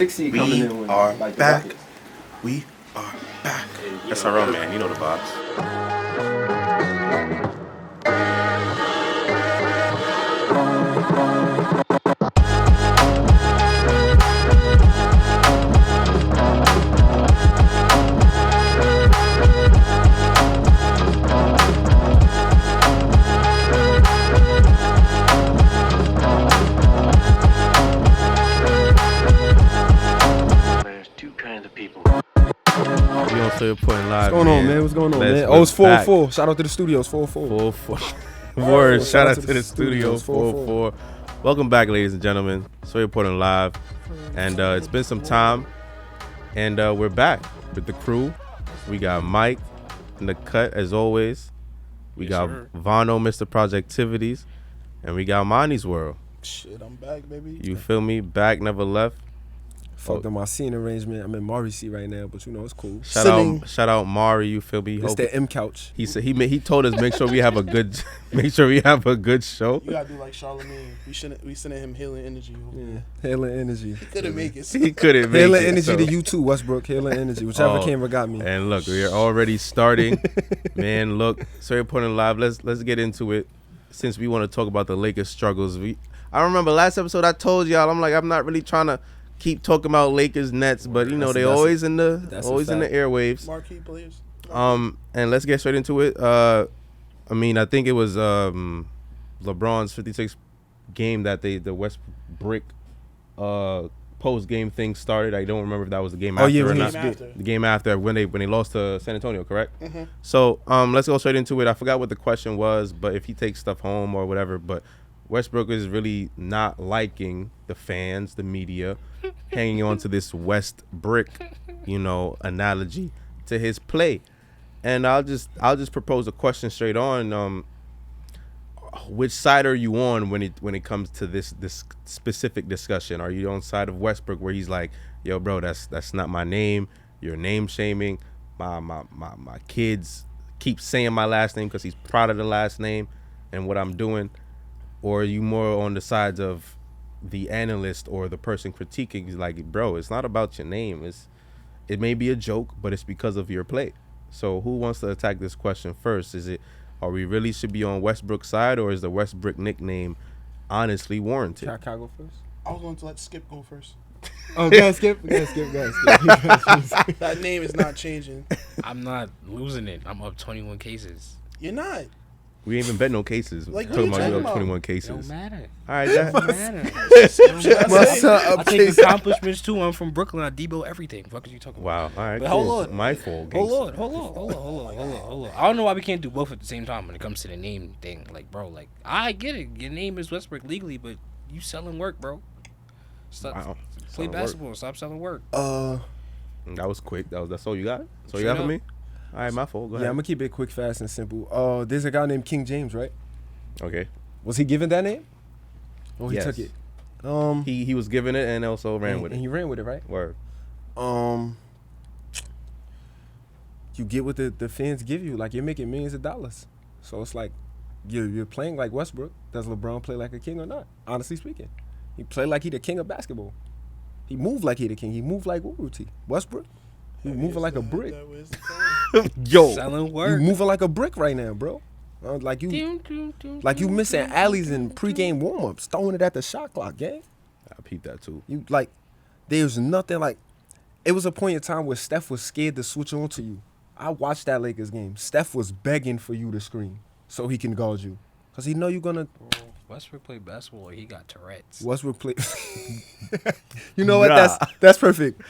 60 coming in with like back. We are back. SRL, man. You know the vibes. SwayReportingLive. What's going on, man? What's going on, man? Oh, it's 404. Shout out to the studios, 404. 404. Word. Shout out to the studios, 404. Welcome back, ladies and gentlemen. SwayReportingLive. And it's been some time. And we're back with the crew. We got Mike in the cut, as always. We got Vano, Mr. Projectivities. And we got Monty's World. Shit, I'm back, baby. You feel me? Back, never left. Fucked up my scene arrangement. I'm in Mari's seat right now, but you know it's cool. Shout out Mari, you feel me? It's the M couch. He said he told us make sure we have a good show. You gotta do like Charlemagne. We sending him healing energy. Yeah, healing energy. He couldn't make it. He couldn't make healing it. Energy to you too, Westbrook. Healing energy, whichever camera got me. And look, we're already starting. Man, look, SwayReportingLive. Let's get into it. Since we want to talk about the Lakers struggles, I remember last episode I told y'all I'm not really trying to keep talking about Lakers, Nets, but you know they always in the airwaves. Marquee players. And let's get straight into it. I think it was LeBron's 56th game that the Westbrick post game thing started. I don't remember if that was the game after or not. The game after when they lost to San Antonio, correct? Mm-hmm. So let's go straight into it. I forgot what the question was, but if he takes stuff home or whatever, but Westbrook is really not liking the fans, the media, hanging on to this Westbrick, analogy to his play. And I'll just propose a question straight on. Which side are you on when it comes to this specific discussion? Are you on side of Westbrook where he's like, yo, bro, that's not my name. You're name shaming. My kids keep saying my last name because he's proud of the last name and what I'm doing. Or are you more on the sides of the analyst or the person critiquing? He's like, bro, it's not about your name. It may be a joke, but it's because of your play. So who wants to attack this question first? Are we really should be on Westbrook's side, or is the Westbrook nickname honestly warranted? Can I go first? I was going to let Skip go first. Oh, go ahead, Skip. That name is not changing. I'm not losing it. I'm up 21 cases. You're not. We ain't even bet no cases. Like, talking what about you you up talking 21 cases. Don't matter. All right, that Don't matter. I take accomplishments too. I'm from Brooklyn. I debo everything. What are you talking about? Wow. All right. But Cool. hold on. My fault. Hold on. I don't know why we can't do both at the same time when it comes to the name thing. Like, bro, I get it. Your name is Westbrook legally, but you selling work, bro. Stop. Play basketball. Stop selling work. That was quick. That's all you got? That's all you got for me? All right, my fault. Go ahead. Yeah, I'm going to keep it quick, fast, and simple. There's a guy named King James, right? Okay. Was he given that name? Or he Yes. took it? He was given it and also ran with it. And he ran with it, right? Word. You get what the fans give you. Like, you're making millions of dollars. So it's like you're playing like Westbrook. Does LeBron play like a king or not? Honestly speaking. He played like he the king of basketball. He moved like he the king. He moved like Uruti. Westbrook? He moving like a brick. Yo, selling work. You moving like a brick right now, bro. Like you missing alleys and pregame warm-ups, throwing it at the shot clock, gang. I peeped that too. You like, there's nothing like. It was a point in time where Steph was scared to switch on to you. I watched that Lakers game. Steph was begging for you to scream so he can guard you, cause he know you're gonna. Westbrook played basketball. He got Tourette's. Westbrook play. You know what? That's perfect.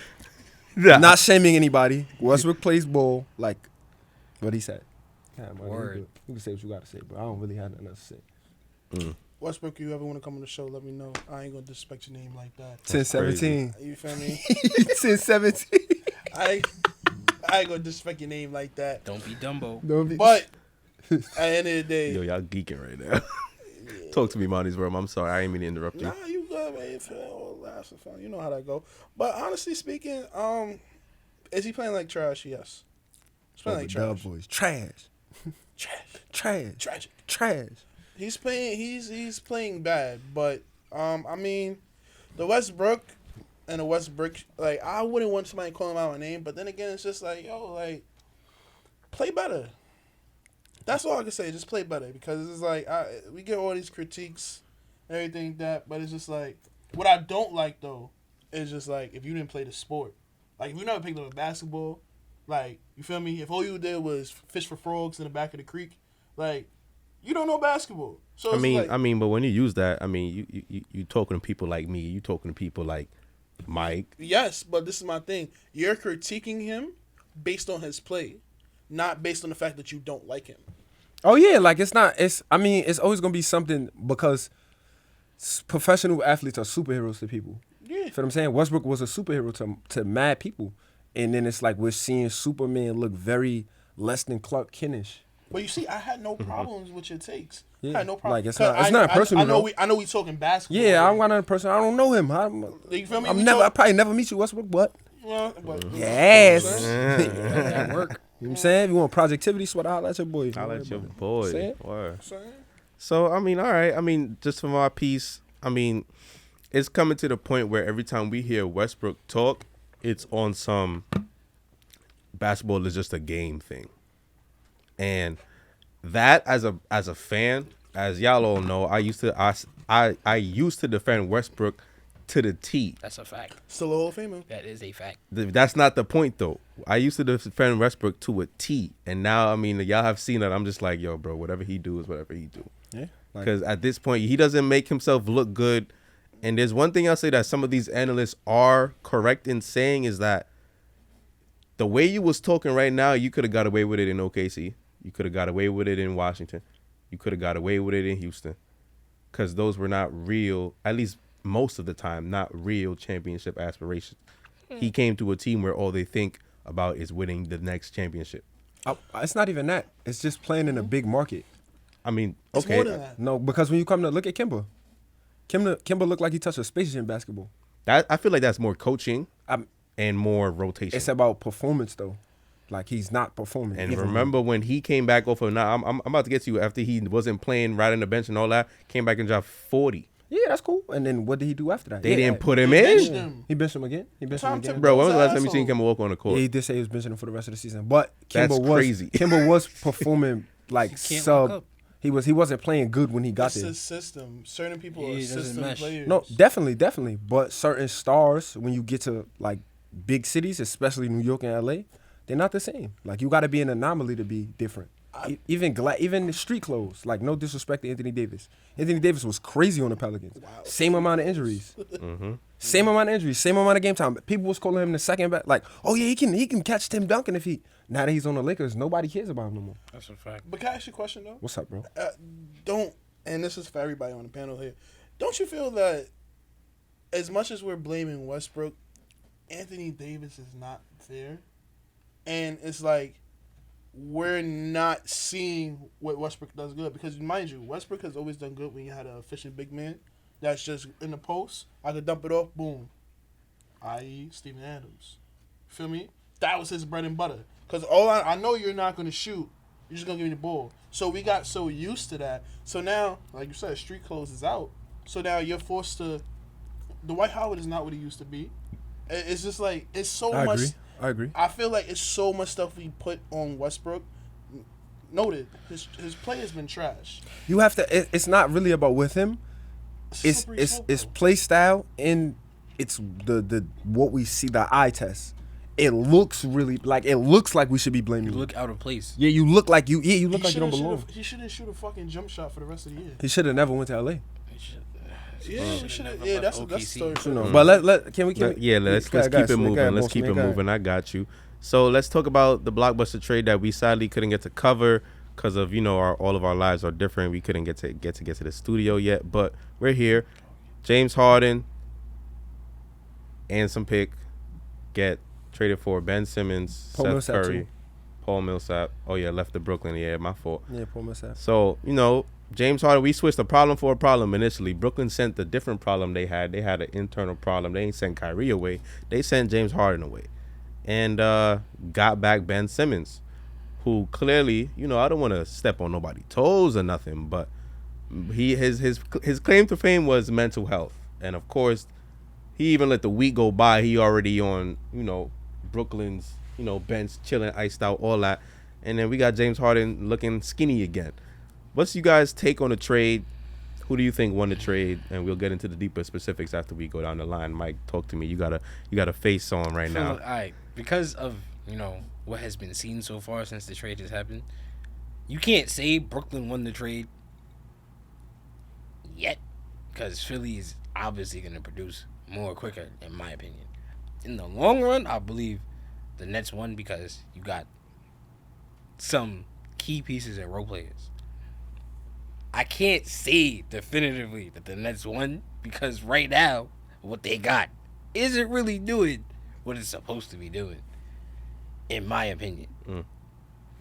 Not shaming anybody. Westbrook plays ball like what he said. Word. You can say what you got to say, but I don't really have nothing else to say. Westbrook, you ever want to come on the show, let me know. I ain't going to disrespect your name like that. 10-17. You feel me? 10-17. I ain't going to disrespect your name like that. Don't be Dumbo. But at the end of the day. Yo, y'all geeking right now. Talk to me, Monty's World. I'm sorry. I ain't mean to interrupt you. Nah, you good, man. It's all laughs and fun. You know how that go. But honestly speaking, is he playing like trash? Yes. He's playing like trash. Boys. Trash. He's playing bad, but the Westbrook and a Westbrick, like, I wouldn't want somebody calling him out my name, but then again, it's just like, yo, like, play better. That's all I can say. Just play better, because it's like we get all these critiques, everything that, but it's just like, what I don't like though is just like, if you didn't play the sport, like if you never picked up a basketball, like, you feel me? If all you did was fish for frogs in the back of the creek, like, you don't know basketball. So I mean, but when you use that, I mean, you talking to people like me, you talking to people like Mike. Yes, but this is my thing. You're critiquing him based on his play, not based on the fact that you don't like him. Oh yeah, like it's not. I mean, it's always gonna be something, because professional athletes are superheroes to people. Yeah. You feel what I'm saying? Westbrook was a superhero to mad people, and then it's like we're seeing Superman look very less than Clark Kent-ish. But you see, I had no problems with your takes. Yeah. I had no problem. Like it's not personal. I know we talking basketball. Yeah, I'm not a person. I don't know him. You feel me? I probably never meet you, Westbrook, but but yes. That work. You know what I'm saying? If you want projectivity, sweat, holla at your boy. I'll let your boy. Say Word. Saying? So, I mean, all right. I mean, just for my piece, I mean, it's coming to the point where every time we hear Westbrook talk, it's on some basketball is just a game thing. And that, as a fan, as y'all all know, I used to defend Westbrook to the T. That's a fact. Still a Hall of Famer. That is a fact. That's not the point, though. I used to defend Westbrook to a T, and now, I mean, y'all have seen that. I'm just like, yo, bro, whatever he do is whatever he do. Yeah. Because at this point, he doesn't make himself look good. And there's one thing I'll say that some of these analysts are correct in saying is that the way you was talking right now, you could have got away with it in OKC. You could have got away with it in Washington. You could have got away with it in Houston. Because those were not real, at least most of the time, not real championship aspirations. He came to a team where all they think about is winning the next championship. It's not even that. It's just playing in a big market. I mean, It's okay. more than that. No, because when you come to look at Kimba looked like he touched a Space Jam basketball. I feel like that's more coaching I'm- and more rotation. It's about performance, though. Like, he's not performing. And even remember when he came back off of, now I'm about to get to you, after he wasn't playing right on the bench and all that, came back and dropped 40. Yeah, that's cool. And then what did he do after that? They didn't put him benched in. him. He benched him again. Bro, when was the last time you Asshole. seen Kemba walk on the court? Yeah, he did say he was benching him for the rest of the season. But That's Kimba was crazy. Kimba was performing like Can't lock sub. up. He wasn't playing good when he got It's there. a system. Certain people Yeah, are it doesn't system mesh. players. No, definitely. But certain stars, when you get to like big cities, especially New York and LA, they're not the same. Like, you got to be an anomaly to be different. Even the street clothes. Like, no disrespect to Anthony Davis. Anthony Davis was crazy on the Pelicans. Wow. Same amount of injuries. Same amount of injuries. Same amount of game time. People was calling him the second best. Like, oh yeah, he can catch Tim Duncan if he. Now that he's on the Lakers, nobody cares about him no more. That's a fact. But can I ask you a question though? What's up, bro? And this is for everybody on the panel here. Don't you feel that as much as we're blaming Westbrook, Anthony Davis is not there? And it's like we're not seeing what Westbrook does good. Because mind you, Westbrook has always done good when you had an efficient big man that's just in the post. I could dump it off, boom. I.e. Steven Adams. Feel me? That was his bread and butter. Because I know you're not going to shoot. You're just going to give me the ball. So we got so used to that. So now, like you said, street clothes is out. So now you're forced to... Dwight Howard is not what he used to be. It's just like, it's so much... I agree. I feel like it's so much stuff we put on Westbrook. Noted, his play has been trash. You have to. It's not really about with him. It's slippery slope, it's though. play style, and it's the what we see, the eye test. It looks really like we should be blaming You you. look out of place. Yeah, you look like you. Yeah, you look like you don't belong. He shouldn't shoot a fucking jump shot for the rest of the year. He should have never went to LA. Yeah, we should have. Yeah, that's a story. You know, but let's keep It moving. Let's keep it moving. I got you. So let's talk about the blockbuster trade that we sadly couldn't get to cover because of all of our lives are different. We couldn't get to the studio yet, but we're here. James Harden and some pick get traded for Ben Simmons, Paul Seth Millsap, Curry, too. Paul Millsap. Oh yeah, left to Brooklyn. Yeah, my fault. Yeah, Paul Millsap. So, James Harden, we switched a problem for a problem initially. Brooklyn sent the different problem they had. They had an internal problem. They ain't sent Kyrie away. They sent James Harden away. And got back Ben Simmons, who clearly, I don't want to step on nobody's toes or nothing, but his claim to fame was mental health. And, of course, he even let the week go by. He already on, Brooklyn's, bench, chilling, iced out, all that. And then we got James Harden looking skinny again. What's you guys' take on the trade? Who do you think won the trade? And we'll get into the deeper specifics after we go down the line. Mike, talk to me. You got a face on right now. All right, because of what has been seen so far since the trade has happened, you can't say Brooklyn won the trade yet, because Philly is obviously going to produce more quicker, in my opinion. In the long run, I believe the Nets won because you got some key pieces and role players. I can't say definitively that the Nets won because right now, what they got isn't really doing what it's supposed to be doing, in my opinion.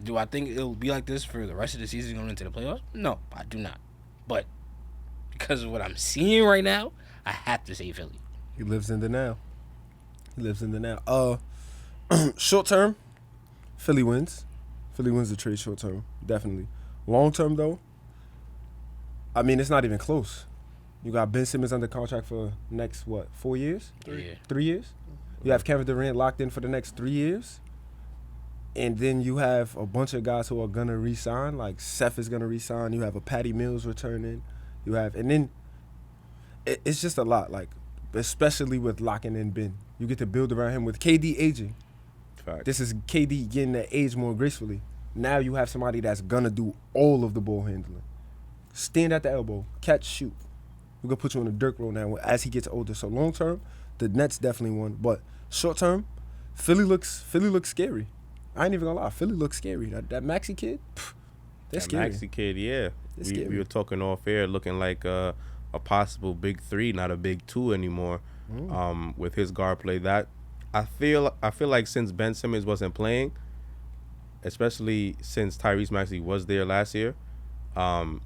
Do I think it'll be like this for the rest of the season going into the playoffs? No, I do not. But because of what I'm seeing right now, I have to say Philly. He lives in the now. Short term, Philly wins. Philly wins the trade short term, definitely. Long term, though, I mean, it's not even close. You got Ben Simmons under contract for next, 4 years? 3. Yeah. 3 years? You have Kevin Durant locked in for the next 3 years. And then you have a bunch of guys who are going to re-sign. Like Seth is going to re-sign. You have a Patty Mills returning. And then it's just a lot, like, especially with locking in Ben. You get to build around him with KD aging. Fact. This is KD getting to age more gracefully. Now you have somebody that's going to do all of the ball handling. Stand at the elbow, catch, shoot. We're going to put you on a Dirk role now as he gets older. So long term, the Nets definitely won. But short term, Philly looks scary. I ain't even going to lie. Philly looks scary. That Maxey kid, they're scary. Maxey kid, yeah. Scary. We were talking off air looking like a possible big 3, not a big 2 anymore. With his guard play. That I feel like since Ben Simmons wasn't playing, especially since Tyrese Maxey was there last year,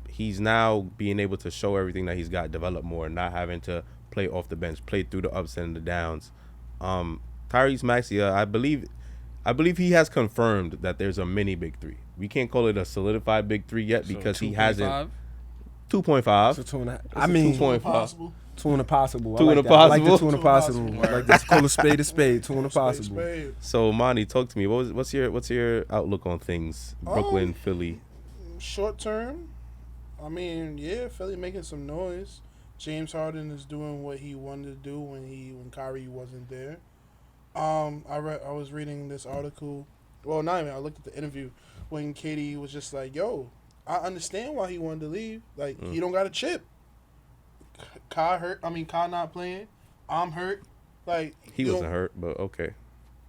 he's now being able to show everything that he's got, develop more, not having to play off the bench, play through the ups and the downs. Tyrese Maxey, I believe he has confirmed that there's a mini big 3. We can't call it a solidified big 3 yet because he hasn't. 2.5. So 2.5. I mean, 2.5. Possible. 2 in a possible. Two in a that. I like the possible. 2 in a possible. I like this. Call a spade a spade. 2 in a possible. Spade. So Monty, talk to me. What's your outlook on things? Brooklyn, Philly. Short term, I mean, yeah, Philly making some noise. James Harden is doing what he wanted to do when Kyrie wasn't there. I was reading this article. Well, not even. I looked at the interview when Katie was just like, "Yo, I understand why he wanted to leave. Like, he don't got a chip. Kai hurt. I mean, Kai not playing. I'm hurt. Like, He wasn't hurt, but okay.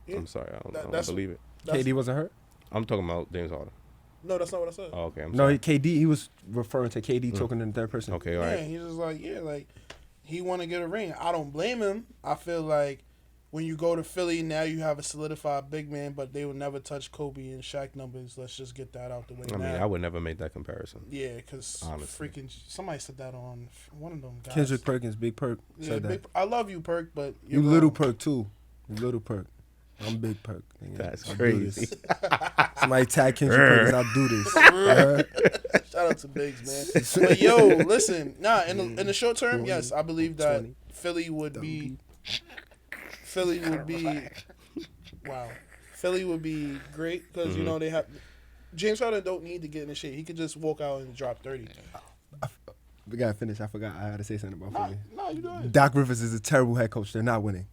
Yeah, I'm sorry. I don't that's- believe it. KD wasn't hurt? I'm talking about James Harden. No, that's not what I said. Oh, okay. I'm No, sorry. KD, he was referring to KD talking in the third person. Okay, all Yeah, right. he's just like, like, he want to get a ring. I don't blame him. I feel like when you go to Philly, now you have a solidified big man, but they will never touch Kobe and Shaq numbers. Let's just get that out the way I now. mean, I would never make that comparison. Yeah, because Honestly. freaking somebody said that on one of them guys. Kendrick Perkins, Big Perk, Yeah, said that. big, I love you, Perk, but You little Perk, too. You little Perk. I'm Big Perk. Nigga. That's I'll do crazy. this. Somebody tag Kendrick Perkins, I'll do this. Shout out to Biggs, man. But yo, listen, in the short term, yes, I believe that 20. Philly would be wow. Philly would be great because you know they have James Harden don't need to get in the shade. He could just walk out and drop 30. We gotta finish. I forgot. I had to say something about Philly. No, you doing? Doc Rivers is a terrible head coach. They're not winning.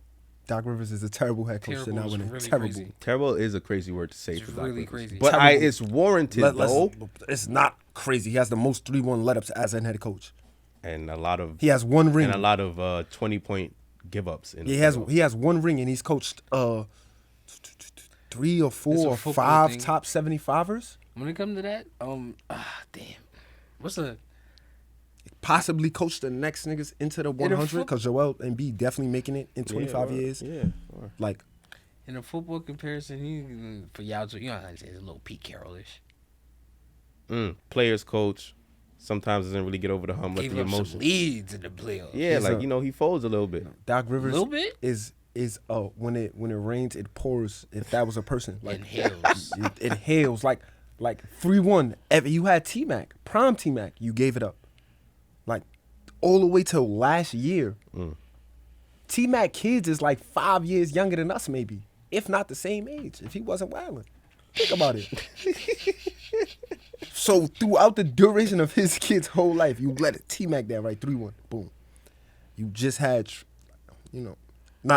Doc Rivers is a terrible head coach. They're Terrible not is winning. really terrible. crazy. Terrible is a crazy word to say It's for Doc really Rivers. crazy. But Terrible. it's warranted, though. It's not crazy. He has the most 3-1 let-ups as a head coach. And a lot of He has one ring. and a lot of 20-point give-ups. He has one ring, and he's coached 3 or 4 It's a or football 5 thing. top 75ers. When it comes to that, damn, what's the Possibly coach the next niggas into the 100 foot- because Joel Embiid definitely making it in 25 years. Yeah. Like, in a football comparison? He for y'all, you know how to say it's a little Pete Carroll-ish. Players coach sometimes doesn't really get over the hump with Gave the up some emotions. leads in the playoffs. Yeah, He's like a- he folds a little bit. Doc a Rivers little bit. is when it rains, it pours. If that was a person. Like, And hails. it hails like 3-1. You had T-Mac, prime T-Mac. You gave it up. Like, all the way till last year. T-Mac kids is like 5 years younger than us, maybe, if not the same age. If he wasn't wilding, think about it. So throughout the duration of his kid's whole life, you let it T-Mac that right 3-1, boom. You just had, not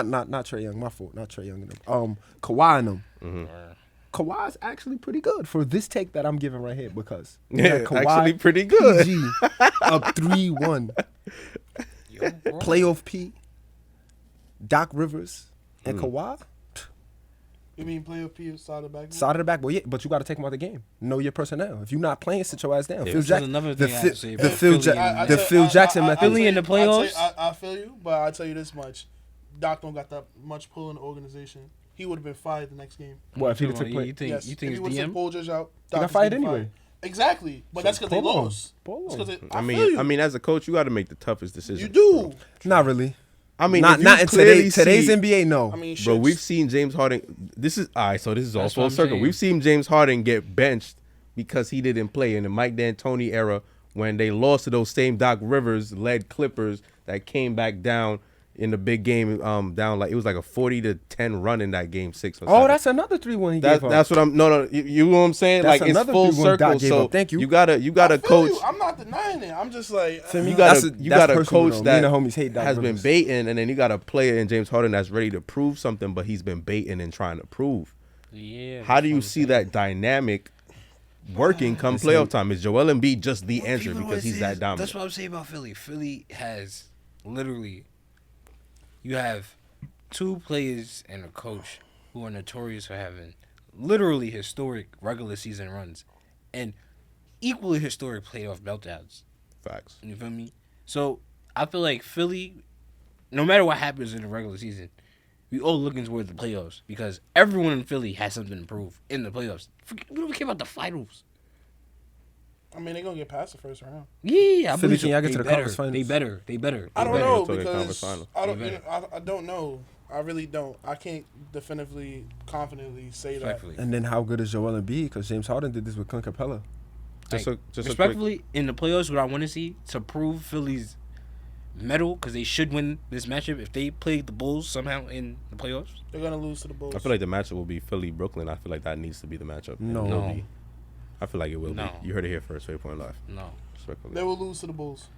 Trae Young, my fault, not Trae Young and them. Kawhi and them. Mm-hmm. Kawhi's actually pretty good for this take that I'm giving right here because Kawhi, actually pretty good. PG up 3-1. Playoff P, Doc Rivers, and Kawhi. You mean playoff P side of the back? Side of the back, but you got to take them out the game. Know your personnel. If you're not playing, sit your ass down. Yeah. Phil Jackson, another thing I have to say the about Phil, Philly Phil Jackson method. Philly in the playoffs? I feel you, but I tell you this much: Doc don't got that much pull in the organization. He would have been fired the next game. What if he took play? You think Yes. you If think he it's would have DM? took Paul George out, He got Doc fired was getting anyway. Exactly, but that's because they pull on. lost. Pull It's on. 'cause they- I feel you. mean, as a coach, you got to make the toughest decision. You do. Not really. I mean, Not if you in clearly today's see- NBA. No. I mean, Bro, shits. we've seen James Harden. This is all right. So this is all That's full what I'm circle. saying. We've seen James Harden get benched because he didn't play in the Mike D'Antoni era when they lost to those same Doc Rivers led Clippers that came back down in the big game. Down like it was like a 40-10 run in that game 6. Or Oh, 7. that's another 3-1 he gave up. That's what I'm. No. You know what I'm saying? That's Like it's another full 3-1 Doc circle. gave So up. Thank you. You gotta I feel coach. you. I'm not denying it. I'm just like, You That's got a personal, coach though. Me that and the homies hate Doc has been Rivers. baiting, and then you got a player in James Harden that's ready to prove something, but he's been baiting and trying to prove. Yeah. How do you see that dynamic working come playoff time? Is Joel Embiid just the answer because he's that dominant? That's what I'm saying about Philly. Philly has literally, you have 2 players and a coach who are notorious for having literally historic regular season runs and equally historic playoff meltdowns. Facts. You feel me? So I feel like Philly, no matter what happens in the regular season, we all looking towards the playoffs because everyone in Philly has something to prove in the playoffs. We don't care about the finals. I mean, they're gonna get past the first round. Yeah, I Philly, believe can y'all get they to the better. conference finals? They better. I don't better. know Until the conference because final. I don't. They You know, I don't know. I really don't. I can't definitively, confidently say that. Respectfully. And then how good is Joel Embiid? Because James Harden did this with Clint Capella. Just Like, a quick. respectfully, in the playoffs, what I want to see to prove Philly's medal, because they should win this matchup if they play the Bulls somehow in the playoffs. They're gonna lose to the Bulls. I feel like the matchup will be Philly Brooklyn. I feel like that needs to be the matchup. No. It will No. be. I feel like it will No. be. You heard it here first. SwayReporting Live. No. Respectfully. They will lose to the Bulls.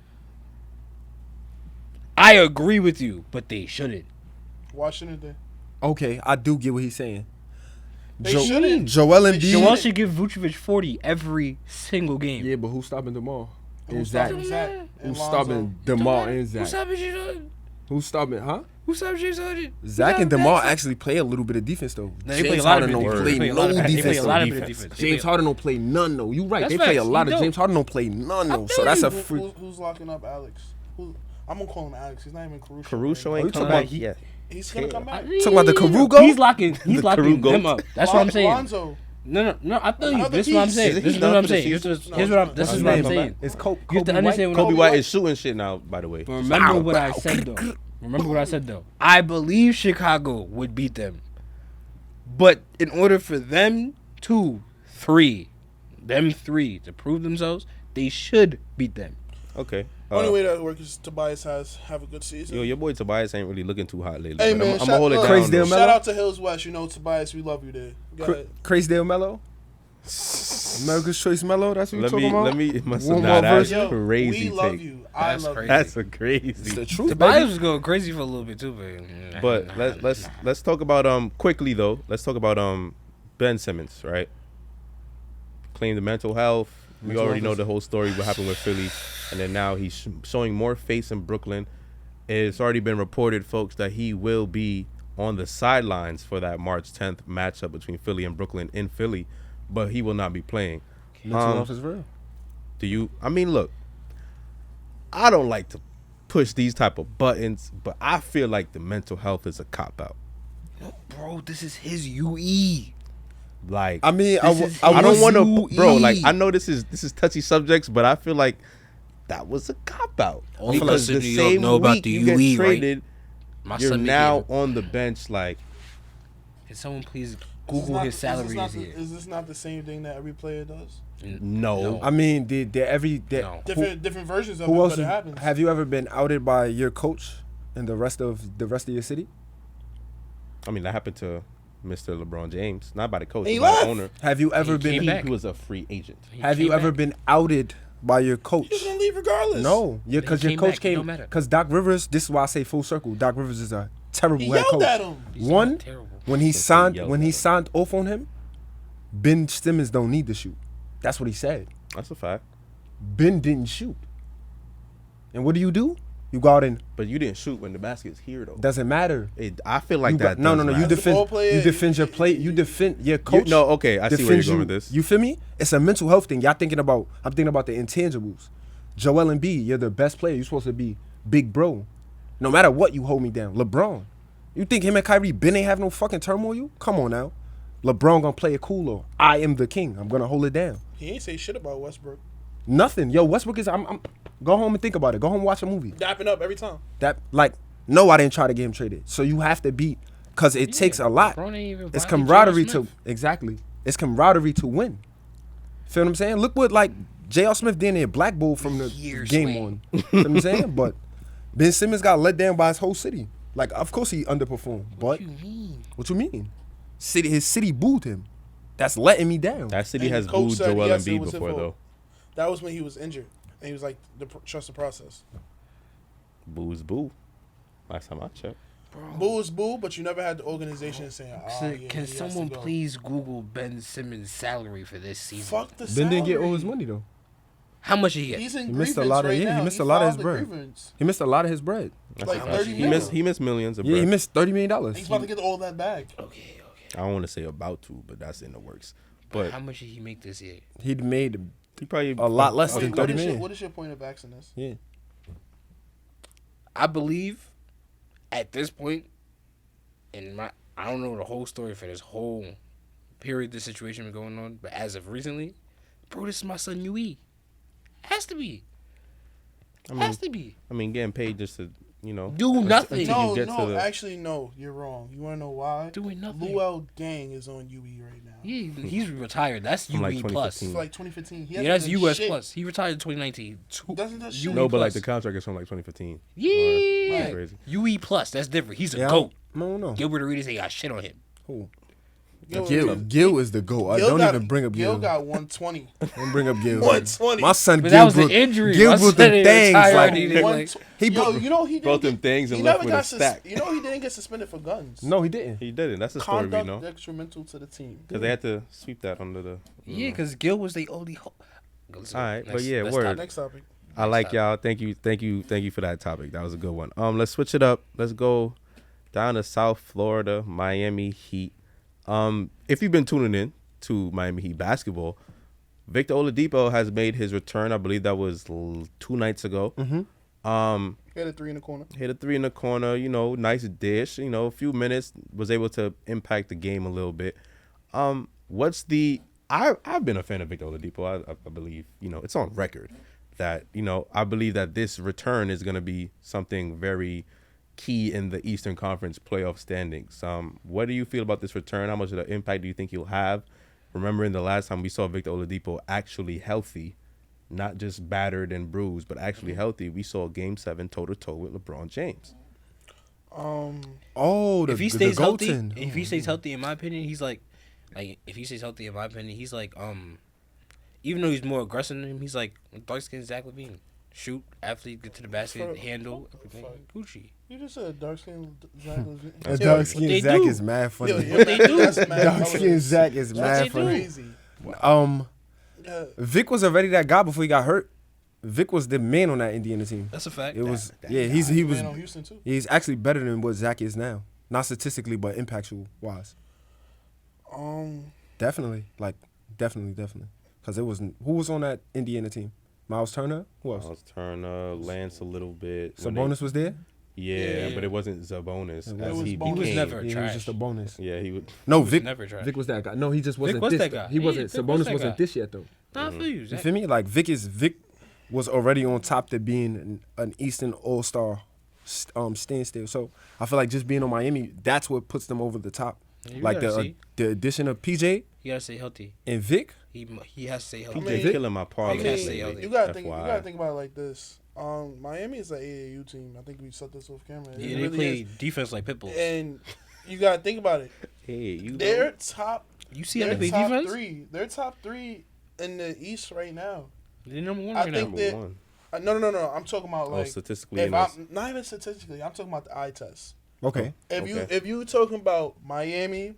I agree with you, but they shouldn't. Why shouldn't they? Okay, I do get what he's saying. They shouldn't. Joel They Embiid. Joel should give Vucevic 40 every single game. Yeah, but who's stopping DeMar? Who's And Zach. stopping Zach? and Who's Lonzo? stopping DeMar and Who Zach? stopping James Harden? Who's stopping, huh? Who stopping James Harden? Zach and DeMar actually play a little bit of defense, though. No, they play a James lot of Harden don't defense. play They play a no lot of- they play defense. a though. lot of defense. They James play- Harden don't play none, though. You right. That's They play a facts. lot He of don't. James Harden don't play none, though. So feel that's you. a free. Who's locking up Alex? I'm gonna call him Alex. He's not even Caruso. Caruso right ain't you coming talking back about- yet. now. He's gonna come back. Talking about the Carugo? He's locking The them Carugo. up. That's what I'm saying. Lonzo. No, I feel you. Another This is what I'm piece. saying. Is This he is done what I'm for the saying. season? No, This is it's what not. I'm His saying. name is Kobe You have to understand what Kobe I'm White White. is shooting shit now. By the way. But remember Bow, what I bow. said though. Remember what I said though. I believe Chicago would beat them, but in order for them three to prove themselves, they should beat them. Okay. Only way that works is Tobias have a good season. Yo, your boy Tobias ain't really looking too hot lately. Hey, but man, I'm shout- gonna hold it look, down. Crazy though. damn Shout Mello? out to Hills West. You know Tobias, we love you there. Go ahead. Crazy Mello? America's Choice Mello? That's what you're talking about? Let me. Must One have more not. That's verse. Yo, crazy. we love take. you. I That's love crazy. That's a It's crazy. the truth, Tobias baby. was going crazy for a little bit too, but But let's talk about quickly though. Let's talk about Ben Simmons, right? Claimed the mental health. We Mental already health know is- the whole story. What happened with Philly, and then now he's showing more face in Brooklyn. It's already been reported, folks, that he will be on the sidelines for that March 10th matchup between Philly and Brooklyn in Philly, but he will not be playing. Mental health is real. Do you? I mean, look, I don't like to push these type of buttons, but I feel like the mental health is a cop out. bro, this is his UE. Like, I mean, This is I don't his want to, UE. bro. Like, I know this is touchy subjects, but I feel like that was a cop out. All of Because us in the New York same know about week the you get UE, right? traded, My you're son now became- on the bench. Like, Can someone please Is this Google not- his salary is this this year? not, Is this not the same thing that every player does? no. I mean, they're every. No. Different versions of Who it, else? but it happens. Have you ever been outed by your coach and the rest of your city? I mean, that happened to Mr. LeBron James, not by the coach, He but by left. the owner. Have you ever He been? came back. He was a free agent. Have you ever been outed by your coach? He's gonna leave regardless. No, yeah, because He your came coach back. It came. don't matter. Because Doc Rivers. This is why I say full circle. Doc Rivers is a terrible He head yelled coach. at him. One, Terrible. when he Yes, he signed yelled when at he him. signed off on him, Ben Simmons don't need to shoot. That's what he said. That's a fact. Ben didn't shoot. And what do? You go out and But you didn't shoot when the basket's here, though. doesn't matter. I feel like You that. got- no. does You matter. As a ball defend. player, You defend your play. You defend your coach. No, okay, I see where you're defends going you. with this. You feel me? It's a mental health thing. Y'all thinking about. I'm thinking about the intangibles. Joel Embiid, you're the best player. You're supposed to be big bro. No matter what, you hold me down. LeBron, you think him and Kyrie Ben ain't have no fucking turmoil? Come on now. LeBron gonna play it cooler. I am the king. I'm gonna hold it down. He ain't say shit about Westbrook. Nothing. Yo, Westbrook is. I'm. Go home and think about it. Go home and watch a movie. Dapping up every time. That like. No, I didn't try to get him traded. So you have to beat, cause it takes a lot. LeBron ain't even It's violated camaraderie J.R. to Smith. exactly. It's camaraderie to win. Feel what I'm saying? Look what like J.R. Smith did in blackball from the Years game late. on. Feel what I'm saying? But Ben Simmons got let down by his whole city. Like of course he underperformed. But What you mean? what you mean? His city booed him. That's letting me down. That city And has the coach booed said Joel yes, it Embiid was his before, fault. though. That was when he was injured, and he was like, "Trust the process." Boo is boo. Last time I checked. Boo is boo, but you never had the organization saying, "Oh, So, yeah, can he has to someone go." please Google Ben Simmons' salary for this season? Fuck the Ben didn't get all salary. his money though. How much did he get? He's in He missed a grievance lot of right he now. missed a lot of his filed bread. grievance. He missed a lot of his bread. That's Like a fact. 30 He missed. mil. He missed millions of Yeah, he bread. missed $30 million. He's about to get all that back. Okay. I don't want to say about to, but that's in the works. But How much did he make this year? He'd made he probably a lot less Wait, than what 30 is your- million. what is your point of action this? Yeah. I believe at this point, I don't know the whole story for this whole period the situation been going on, but as of recently, bro, this is my son UE. Has to be. Has to be. I mean, getting paid just to Do nothing. until No, you get to no, the- actually, no. You're wrong. You want to know why? Doing nothing. Luol Gang is on UE right now. Yeah, he's retired. That's From, like, UE plus. 2015. It's like 2015. He Yeah, hasn't that's done US shit. plus. He retired in 2019. Doesn't that shit? No, but like plus. the contract is from like 2015. Yeah. That's crazy. UE plus. That's different. He's a Yeah, GOAT. I don't know. Gilbert Arenas ain't got shit on him. Who? Yo, Gil is the GOAT. Gil Don't got- even bring up Gil. Gil got 120. Don't bring up Gil. 120. My son But Gil that was broke, an injury. Gil My broke son the ain't things retired. like He didn't, like- he Yo, broke. you know he didn't Brought them get- things and he left never with a got stack. You know he didn't get suspended for guns. No, he didn't. He didn't. That's the story we Conduct know. detrimental to the team. Because they had to sweep that under the. Yeah, because Gil was the only hope. All right, but yeah, word. Next topic. I like y'all. Thank you for that topic. That was a good one. Let's switch it up. Let's go down to South Florida, Miami Heat. If you've been tuning in to Miami Heat basketball, Victor Oladipo has made his return. I believe that was 2 nights ago. Mm-hmm. He had a 3 in the corner. Hit a 3 in the corner. Nice dish. A few minutes, was able to impact the game a little bit. What's the? I've been a fan of Victor Oladipo. I believe it's on record that I believe that this return is going to be something very key in the Eastern Conference playoff standings. What do you feel about this return? How much of an impact do you think he'll have? Remembering the last time we saw Victor Oladipo actually healthy, not just battered and bruised, but actually healthy, we saw Game 7 toe-to-toe with LeBron James. Oh, If he stays healthy, goaltend. if he stays healthy, in my opinion, he's like if he stays healthy, in my opinion, he's like even though he's more aggressive than him, he's like dark skinned Zach LaVine. Shoot, athlete, get to the basket, handle everything. Gucci. You just said dark skin Zach LaVine. That Yo, dark what skin they Zach do. is mad funny. Yo, What they do? that's mad Dark skin colorless. Zach is That's mad funny. crazy. Yeah. Vic was already that guy before he got hurt. Vic was the man on that Indiana team. That's a fact. It was that yeah. guy. He was Man on Houston too. he's actually better than what Zach is now. Not statistically, but impactful wise. Definitely, definitely. Because it was who was on that Indiana team? Miles Turner. Who else? Miles Turner, Lance a little bit. Sabonis was there. Yeah, Yeah. but it wasn't Sabonis. It as was he Bonus. He was became. never Yeah, he was trash. just a bonus. Yeah, he would. No, was Vic. never trash. Vic was that guy. No, he just wasn't was this. that guy. He Yeah, wasn't. Vic was Sabonis that wasn't guy. this yet though. Nah, I feel you, You Zach. feel me? Like Vic was already on top to being an Eastern All-Star standstill. So I feel like just being on Miami, that's what puts them over the top. You Like gotta see. the addition of PJ, He gotta stay healthy. And Vic, He has to stay healthy. PJ killing my parlay. can't say healthy. You gotta think. FYI. You gotta think about it like this. Miami is an AAU team. I think we set this off camera. It Yeah, they really play is. defense like pit bulls. And you gotta think about it. Hey, you They're top. You see how They're they play top defense? 3. They're top 3 in the East right now. They're number one I right think now. that- number one. No. I'm talking about Oh, like statistically, if in I'm this. not even statistically. I'm talking about the eye test. okay. If you talking about Miami,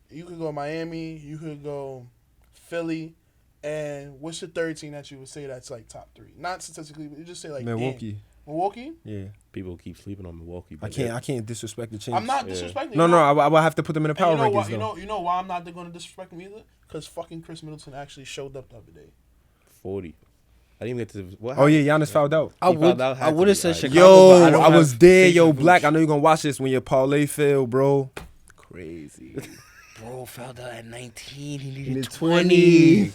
you could go Miami. You could go Philly. And what's the third team that you would say that's like top 3? Not statistically, but you just say like Milwaukee. Milwaukee. Yeah. People keep sleeping on Milwaukee. I can't disrespect the Chiefs. I'm not disrespecting. No, you. I will have to put them in the And power you know rankings why, though. you know why I'm not going to disrespect him either? Because fucking Chris Middleton actually showed up the other day. 40. I didn't even get to. What Oh happened? yeah, Giannis fouled out. I He fouled would out, had I to would be, have said right. Chicago. Yo, but don't I was have there. faith Yo, in Black. Vooch. I know you're gonna watch this when your parlay failed, bro. Crazy. Bro fouled out at 19. He He needed did 20.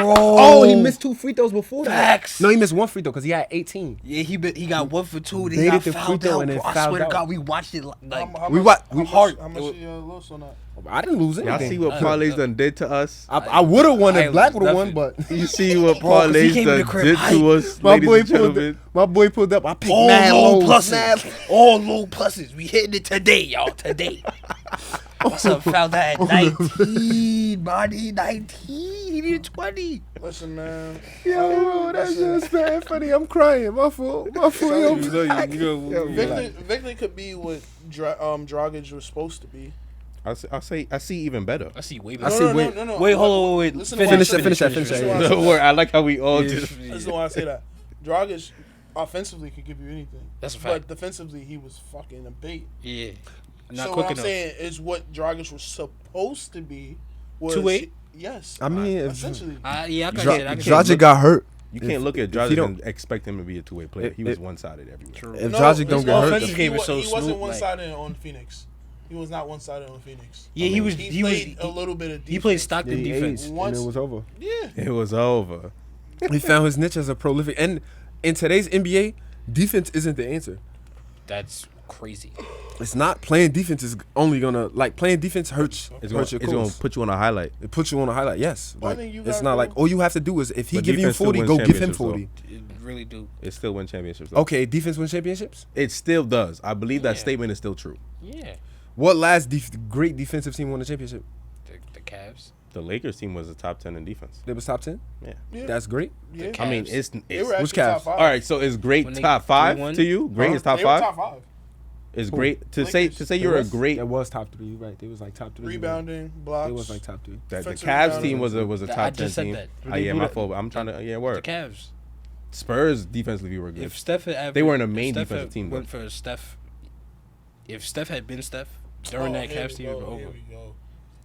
Bro. Oh, he missed 2 free throws before that. Facts. No, he missed 1 free throw because he had 18. Yeah, he got 1 for 2. Then They he got did the free fouled throw out. and then Bro, I fouled swear to out. God, we watched it like We wa- we hard. How It much was- you lost on that? I didn't lose anything. Y'all see what parlays done did to us? I would have won I if Black lose would have won, nothing. but You see what Bro, 'cause he parlays came in the done crib did hype. to us, my ladies boy and pulled gentlemen? up. My boy pulled up. I picked all mad low low pluses. All low pluses. We hitting it today, y'all. Today. What's up? Fouled out at 19, buddy. 19. He needed 20. Listen, man. Yo, that's just bad funny. I'm crying. My fault. My fault. Yo, Black. Victor could be what Dragic was supposed to be. I see even better. I see way I better. see way- No. Wait, hold on, wait. Listen to Finish why I that. say Finish that. Listen to why I No say worry, I like how we all Yeah. just. That's why I say that. Dragic offensively could give you anything. That's a fact. But defensively, he was fucking a bait. Yeah. Not So quick what I'm enough. saying is what Dragic was supposed to be. Was 2-8? Yes. I mean, if essentially. Yeah, I can see it. I can see it. Dragic got hurt. You can't look at if he Dragic don't- and expect him to be a two-way player. If- He was if- one-sided everywhere. True. If No, Dragic his don't get hurt, offensive the game he is so wasn't smooth, one-sided on Phoenix. He was not one-sided on Phoenix. Yeah, he was. He played was. a little bit of defense. He played Stockton he defense. aged, and Once- it was over. Yeah. It was over. He found his niche as a prolific. And in today's NBA, defense isn't the answer. That's crazy. It's not. Playing defense is only gonna playing defense hurts. It's hurts going your to cause. put you on a highlight. It puts you on a highlight. Yes. Well, I Like, think you it's gotta not go- like all you have to do is if he But give you defense still 40, wins go give him championships, 40. It really do. It still wins championships. Though. Okay, defense wins championships. It still does. I believe that Yeah. statement is still true. Yeah. What last great defensive team won the championship? The Cavs. The Lakers team was a top 10 in defense. They was top 10. Yeah. Yeah. That's great. Yeah. I mean, Cavs. it's They were Which actually top Cavs? 5. all right. So is great When they top 5 3-1? to you? Great is top They were 5. top 5. Is Who? great to Lakers. say you're a great. That was top 3. Right. They was like top 3. Rebounding, blocks. They was like top 3. That the defensive Cavs rebounding. team was a I top 10 just said team. that. Ah, yeah, my fault. I'm trying to The word. Cavs. Spurs defensively were good. If Steph had averaged, They weren't a main if Steph defensive had team, Went though. for Steph. If Steph had been Steph during that here Cavs we team, it go, would here over. we go.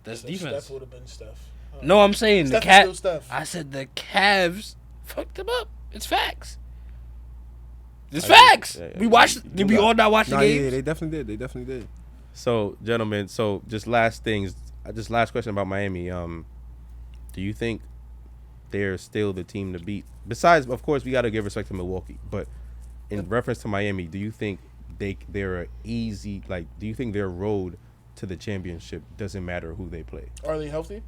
That's So defense. Steph would have been Steph. No, I'm saying Steph the is still Cavs. Steph. I said the Cavs fucked them up. It's facts. It's I agree. facts. Yeah, yeah, We yeah. watched. You Did we got- all not watch the Nah, games? yeah, they definitely did. They definitely did. So, gentlemen, just last things. Just last question about Miami. Do you think they're still the team to beat? Besides, of course, we got to give respect to Milwaukee. But in reference to Miami, do you think they're a easy? Like, do you think their road to the championship doesn't matter who they play? Are they healthy?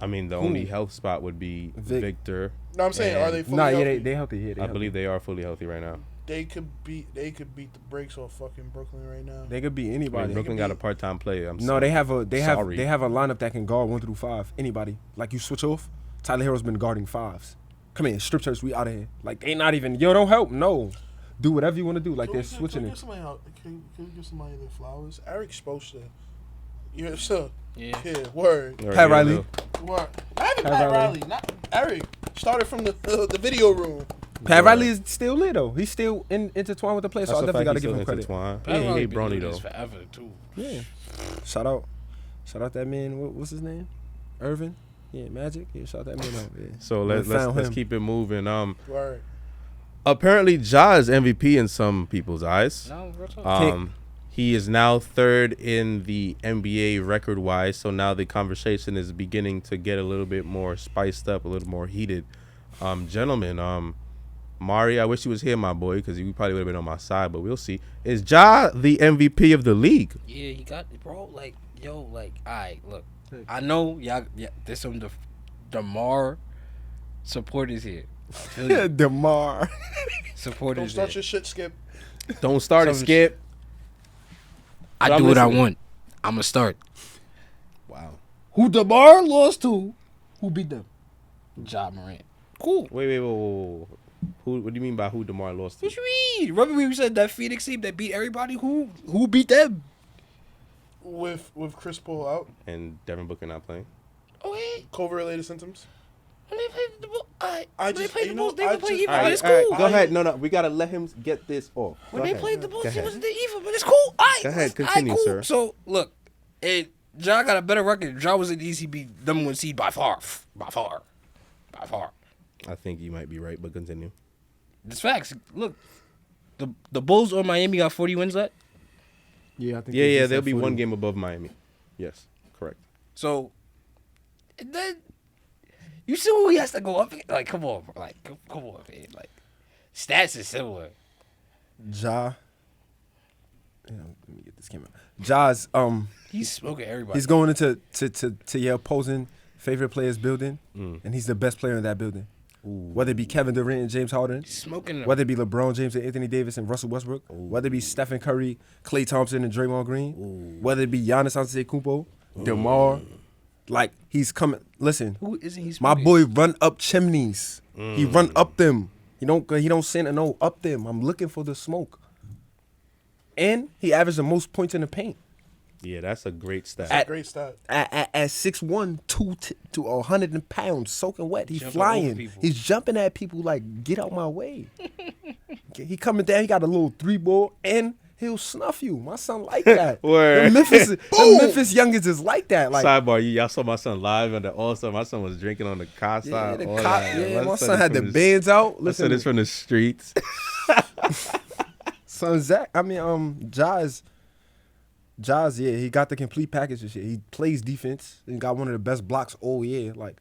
I mean, the Who? only health spot would be Vic. Victor. No, I'm saying, And- are they fully Nah, yeah, healthy? they healthy. Yeah, they I healthy. believe they are fully healthy right now. They could beat the brakes off fucking Brooklyn right now. They could be I mean, anybody. Brooklyn got a part-time player. I'm No, sorry. they have a they Sorry. have a lineup that can guard 1 through 5. Anybody. Like you switch off. Tyler Hero's been guarding 5s. Come in, strip church. We out of here. Like they not even. Yo, don't help. No, do whatever you want to do. Like they're switching Can we it. give somebody can we give somebody their flowers? Eric's supposed to. Yeah, sir. Yeah. Yeah, word. Or, Pat yeah, Riley. no. Word. Not even Pat Pat Riley. Riley. Not Eric. Started from the video room. Pat Riley is still lit though. He's still intertwined with the players. So I That's a definitely fact, got to he's give him still credit. intertwined. Pat Yeah, he Riley hate been Bronny doing though. this forever too. Yeah. Shout out that man. What's his name? Irvin. Yeah, Magic. Yeah, shout that man out. Yeah. So We let's found him. keep it moving. Word. Apparently, Ja is MVP in some people's eyes. No, real talk. He is now third in the NBA record-wise. So now the conversation is beginning to get a little bit more spiced up, a little more heated. Gentlemen, Mari, I wish you was here, my boy, because you probably would have been on my side, but we'll see. Is Ja the MVP of the league? Yeah, he got it, bro. Like, yo, like, alright, look. I know y'all, there's some DeMar supporters here. DeMar. Supporters Don't start here. your shit, Skip. Don't start it, Skip. I So do I'm what I listening. want. I'm going to start. Wow. Who DeMar lost to? Who beat them? Ja Morant. Cool. Wait. Whoa. What do you mean by who DeMar lost to? What you mean? Remember we said that Phoenix team that beat everybody? Who beat them? With Chris Paul out, And Devin Booker not playing? Oh, yeah. COVID-related symptoms. When they played the Bulls, I when they just- played you the know, Bulls, they I were playing just- even, I- but it's cool. Go ahead. No, we got to let him get this off. When Go they ahead. played the Bulls, Go it ahead. wasn't even, but it's cool. Go ahead, continue, cool. sir. So, look, Ja got a better record. Ja was in the ECB number 1 seed by far. By far. I think you might be right, but continue. It's facts. Look, the Bulls or Miami got 40 wins left. Yeah, I think. Yeah, they'll be one game above Miami. Yes, correct. So, and then you see who he has to go up against? Like, come on, bro. Like, come on, man. Like, stats is similar. Ja. Let me get this camera. Ja's He's smoking everybody. he's going into to your opposing favorite player's building, Mm. and he's the best player in that building. Whether it be Kevin Durant and James Harden, He's smoking them. whether it be LeBron James and Anthony Davis and Russell Westbrook, whether it be Stephen Curry, Klay Thompson and Draymond Green, whether it be Giannis Antetokounmpo, DeMar, like he's coming. Listen, Who isn't he my smoking? boy run up chimneys. He run up them. He don't send a no up them. I'm looking for the smoke. And he averaged the most points in the paint. Yeah, that's a great stat. At- Great stat. At 6'1", 100 pounds, soaking wet. He's Jumping over flying. people. He's jumping at people like, get out my way. He coming down. He got a little 3-ball, and he'll snuff you. My son like that. Word. The Memphis youngins is like that. Like, Sidebar, y'all saw my son live on the All-Star. My son was drinking on the car yeah, side. the all cop, that. yeah, my is son had the from bands out. My son Listen, is from the streets. son Zach. I mean, Ja's, yeah, he got the complete package and shit. He plays defense and got one of the best blocks all year. Like,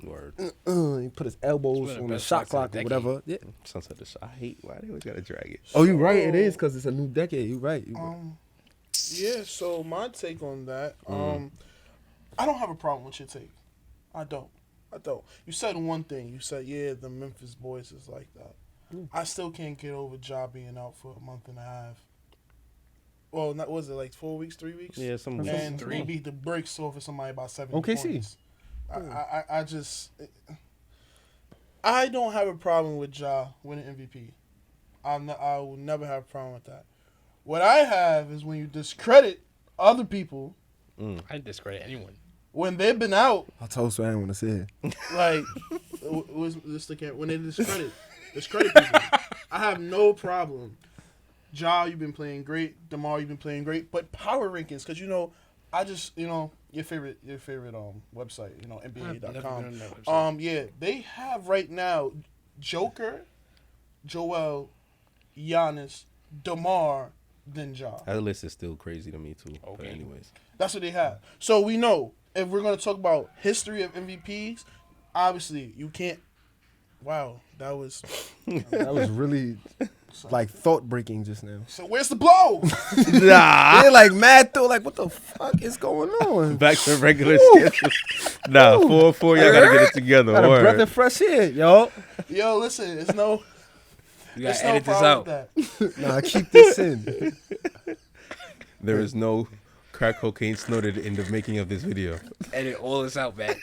Word. he put his elbows one of the on the best shot blocks clock of or the whatever. Yeah. Son said this. I hate why they always gotta drag it. Oh, you right. It is because it's a new decade. You right. You right. Yeah, so my take on that, I don't have a problem with your take. I don't. You said one thing. You said, yeah, the Memphis boys is like that. I still can't get over Ja being out for a month and a half. Well, not was it like 4 weeks, 3 weeks? Yeah, some And three. he beat the brakes off of somebody about 70 OKC. points. I just... I don't have a problem with Ja winning MVP. I will never have a problem with that. What I have is when you discredit other people I didn't discredit anyone. when they've been out, I told Sway I didn't want to say it. like when they discredit people. I have no problem. Ja, you've been playing great. DeMar, you've been playing great. But power rankings, because I just your favorite website, I've never been NBA.com. on that website. Yeah, they have right now Joker, Joel, Giannis, DeMar, then Ja. That list is still crazy to me too. But Okay. anyways, That's what they have. So we know if we're going to talk about history of MVPs, obviously you can't. Wow, that was. That was really like thought breaking just now. So where's the blow? nah. They're like mad though. Like, what the fuck is going on? Back to regular schedule. Nah, 4-4. Y'all gotta get it together. Got a breath Word. of fresh air, yo. Yo, listen, it's no. You gotta It's no edit this problem out. with that. Nah, keep this in. There is no crack cocaine snorted in the making of this video. Edit all this out, man.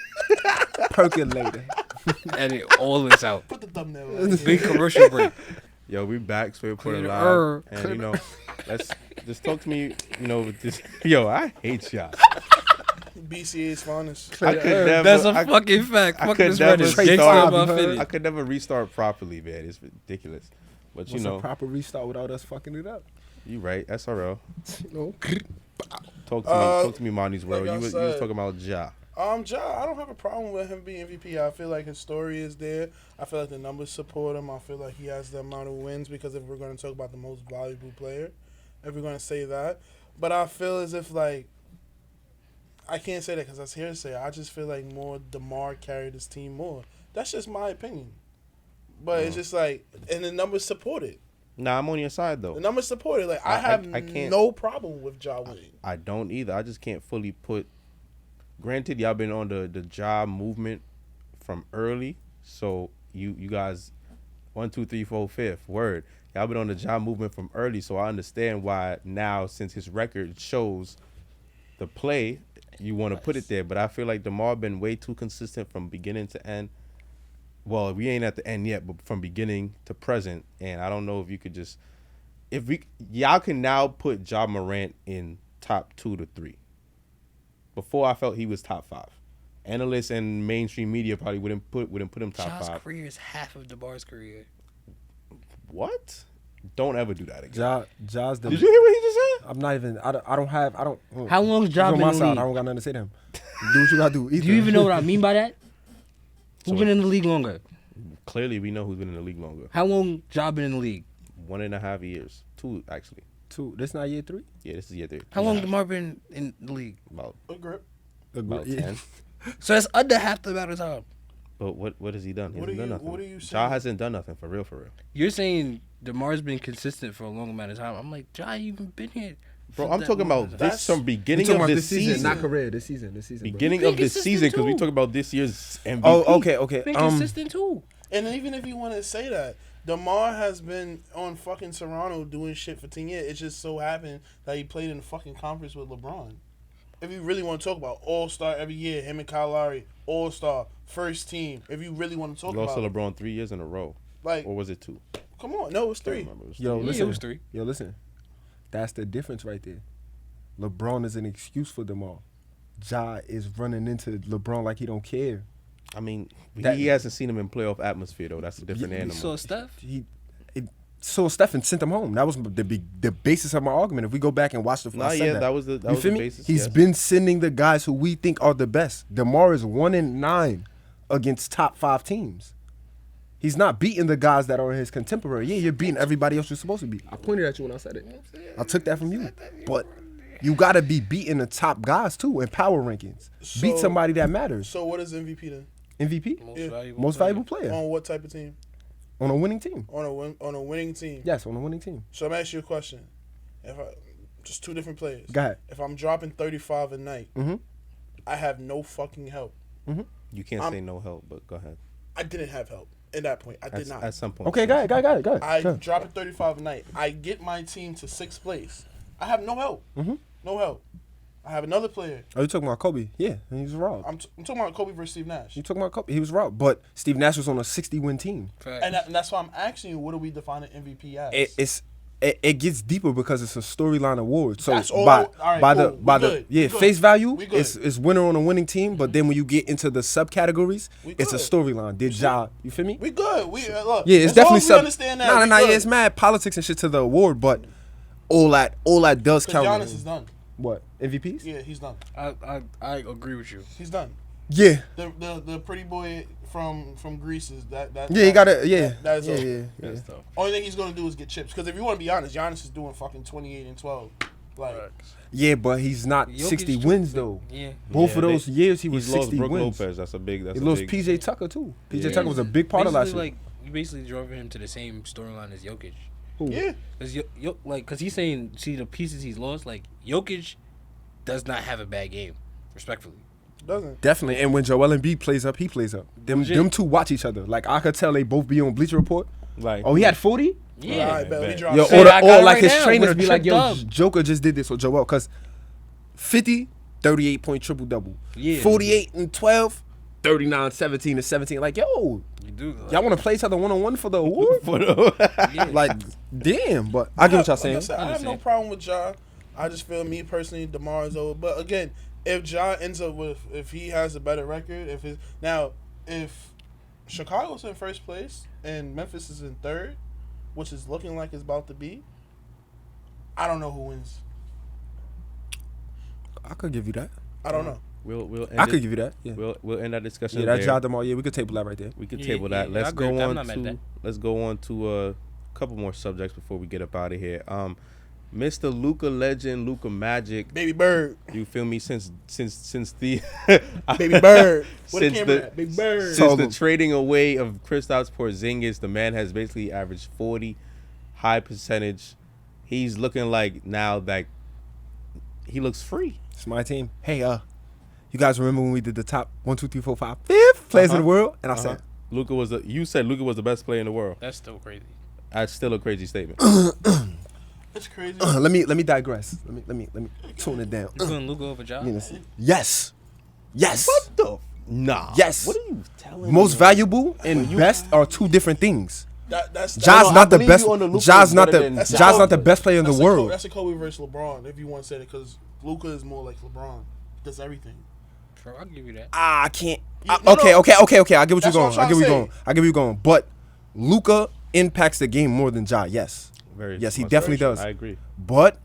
Percolator. Edit all this out. Put the thumbnail. On. Big commercial break. Yo, we back, SwayReporting Clear. Live, and let's just talk to me, with this. Yo, I hate y'all. BCA's finest. I could never. That's a I- fucking fact. I Fuck could this never Reddit. restart. Gangsta about I Philly. I could never restart properly, man. It's ridiculous. But What's a proper restart without us fucking it up? you right. SRL. You Talk to me, Monty's world. like I You was said- talking about Ja. Ja, I don't have a problem with him being MVP. I feel like his story is there. I feel like the numbers support him. I feel like he has the amount of wins because if we're going to talk about the most valuable player, if we're going to say that. But I feel as if, like, I can't say that because that's hearsay. I just feel like DeMar carried his team more. That's just my opinion. but it's just like, and the numbers support it. Nah, I'm on your side though. The numbers support it. Like I can't, no problem with Ja winning. I don't either. I just can't fully put. Granted, y'all been on the Ja movement from early, so you guys, 1, 2, 3, 4, 5th word. Y'all been on the Ja movement from early, so I understand why now, since his record shows the play, you want to put it there. But I feel like DeMar been way too consistent from beginning to end. Well, we ain't at the end yet, but from beginning to present. And I don't know if you could just, y'all can now put Ja Morant in top 2 to 3. Before I felt he was top 5. Analysts and mainstream media probably wouldn't put him top Ja's 5. career is half of DeMar's career. What? Don't ever do that again. Ja's the. Did you hear what he just said? I'm not even. I don't have. How long's Ja He's on been my in the side. league? I don't got nothing to say to him. Do what you gotta do. Do you even know what I mean by that? Who's So- been in the league longer? Clearly, we know who's been in the league longer. How long Ja been in the league? 1.5 years. 2, actually. 2. This not year 3. Yeah, this is year 3. How long DeMar been in the league? About A grip. 10. So that's under half the amount of time. But what has he done? He What hasn't are done you- nothing. what are you Ja saying? hasn't done nothing for real. You're saying DeMar's been consistent for a long amount of time. I'm like, Ja, you even been here. Bro, for I'm that talking long about amount of this time. from beginning talking of about this season. not career. This season. Bro. Beginning Been of this consistent season, because we too. talk about this year's MVP. Oh, okay. Been consistent too. And even if you want to say that, DeMar has been on fucking Toronto doing shit for 10 years. It just so happened that he played in the fucking conference with LeBron. If you really want to talk about All-Star every year, him and Kyle Lowry, All-Star, first team. If you really want to talk Lost about to it. LeBron 3 years in a row. Like, Or was it 2? come on. No, it's I 3. don't remember. It was Yo, 3. listen. it was 3. Yo, listen. That's the difference right there. LeBron is an excuse for DeMar. Ja is running into LeBron like he don't care. I mean, That- he hasn't seen him in playoff atmosphere, though. That's a different Yeah, animal. So Steph, He saw Steph and sent him home. That was the basis of my argument. If we go back and watch the Nah, I said yeah, that was the you feel me? basis. He's yes. been sending the guys who we think are the best. DeMar is 1-9 against top 5 teams. He's not beating the guys that are his contemporary. Yeah, you're beating everybody else you're supposed to beat. I pointed at you when I said it. I took that from you. But you got to be beating the top guys too in power rankings. Beat So- somebody that matters. So what is MVP then? MVP, Yeah. most valuable player On what type of team? on a winning team. On a winning team. Yes, on a winning team. So I'm asking you a question. Just 2 different players. Go ahead. If I'm dropping 35 a night, Mm-hmm. I have no fucking help. You can't say no help, but go ahead. I didn't have help at that point. I did not. At some point. Okay, go ahead. I Sure. drop it 35 a night. I get my team to 6th place. I have no help. Mhm. No help. I have another player. Oh, you talking about Kobe? Yeah, he was robbed. I'm talking about Kobe versus Steve Nash. You talking about Kobe? He was robbed, but Steve Nash was on a 60-win team. And that's why I'm asking you, what do we define an MVP as? It gets deeper because it's a storyline award. So That's all- by all right, by cool. the by We the good. yeah We good. face value, We good. it's winner on a winning team. But then when you get into the subcategories, We it's a good. storyline. Did Ja? You feel me? We good. We look. Yeah, it's as long definitely as we understand that. Nah, we yeah, good. it's mad politics and shit to the award, but all that does 'Cause count. Giannis is done. What MVPs? Yeah, he's done. I agree with you. He's done. Yeah, The pretty boy from Greece is that. yeah, he got it. Yeah, that is yeah, over. yeah. That's tough. Only thing he's gonna do is get chips. Because if you want to be honest, Giannis is doing fucking 28 and 12. Like, Yeah, but he's not Jokic 60 too, wins but- though. Yeah. Both of those years he was He's lost 60 Brook wins. Lopez. That's a big. He lost PJ Tucker too. PJ Yeah. Tucker was a big part of last year. Like, you basically drove him to the same storyline as Jokic. Who? yeah. Cause he's saying, see the pieces he's lost. Like Jokic does not have a bad game, respectfully. Doesn't. Definitely, and when Joel Embiid plays up, he plays up. Them two watch each other. Like I could tell they both be on Bleacher Report. Like, Oh, he had 40. Yeah. All right, bet. We bet. dropped Yo, Say or, that, I got or it like right his now trainers with a be like, trick yo, dub. Joker just did this with Joel, cause 50, 38-point triple double. Yeah. 48 and 12, 39, 17 and 17. Like, yo, You do. y'all want to play each other 1-on-1 for the award? Yeah. Like, damn. But I get what y'all saying. Like I said, I have no understand. problem with Ja. I just feel, me personally, DeMar is over. But again, if Ja ends up with, if he has a better record, if Chicago's in first place and Memphis is in third, which is looking like it's about to be, I don't know who wins. I could give you that. I don't know. We'll end I it- could give you that. Yeah. We'll end that discussion. Yeah, that there. Ja DeMar. Yeah, we could table that right there. We could Yeah, table that. yeah, I Let's agree go with that. I'm on not mad at to that. let's go on to a couple more subjects before we get up out of here. Mr. Luka legend, Luka Magic. Baby Bird. You feel me? Since the Baby Bird. Where the since camera at? Baby Bird. since the trading away of Kristaps Porzingis, the man has basically averaged 40, high percentage. He's looking like now that he looks free. It's my team. Hey, you guys remember when we did the top 1, 2, 3, 4, 5, 5th players in the world? And I said, You said Luka was the best player in the world. That's still crazy. That's still a crazy statement. It's crazy. let me digress. Let me tone it down. You putting Luka over Ja? Yes. What the? Nah. Yes. What are you telling me? Most valuable and best are two different things. That's Ja's not the believe best. you on the Luka Ja's is not better the. than Ja's Ja. not the best player in the world. That's a Kobe versus LeBron, if you want to say it, because Luka is more like LeBron. He does everything. Bro, I'll give you that. I can't. No, Okay. I get what you're That's what going. I'm trying I get to where you're say. going. I get where you're going. But Luka impacts the game more than Ja. Yes. Yes, he definitely does. I agree. But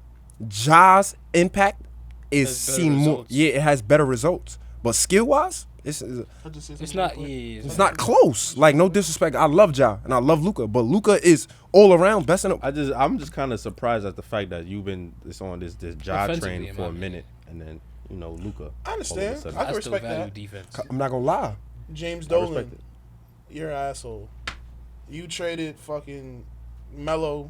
Ja's impact is Has better seen more. results. Yeah, it has better results. But skill wise, it's It's not. Yeah, it's not close. Like, no disrespect. I love Ja and I love Luka, but Luka is all around best in the. I'm just kind of surprised at the fact that you've been on this Ja Offensively, train in for my a minute, and then Luka. I understand. I I can still respect value that. defense. I'm not gonna lie. James I respect Dolan, it. you're an asshole. You traded fucking Melo.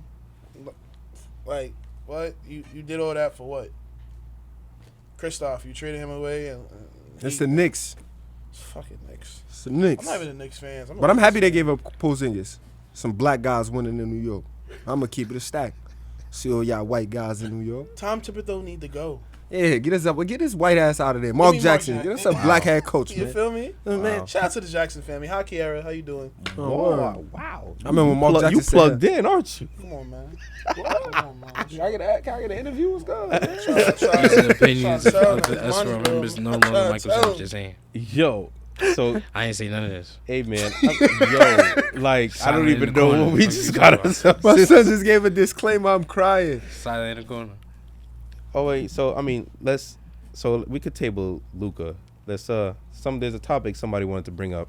Like, what? You did all that for what? Kristaps, you traded him away, and It's the Knicks. It's fucking Knicks. It's the Knicks. I'm not even a Knicks fan. But I'm happy they gave up Porzingis. Some black guys winning in New York. I'm gonna keep it a stack. See all y'all white guys in New York. Tom Thibodeau need to go. Yeah, get his white ass out of there. Mark me Mark Jackson, Jackson. get us a black head coach, You man. feel me? Man, Shout out to the Jackson family. Hi, Kiara. How you doing? Oh, wow. I remember when Mark Jackson You said plugged that. in, aren't you? Come on, man. Come on, man. Can I get an interview? What's good? These are opinions of Shout out the to SRL money, bro. members. No I'm longer trying to Michael tell Jordan. him. Just saying. Yo, so I ain't say none of this. hey man, like I don't Silent in even the know corner. what we Fuck just you got talking ourselves. My son just gave a disclaimer. I'm crying. Silent in the corner. Oh wait, so I mean, so we could table Luka. There's a topic somebody wanted to bring up,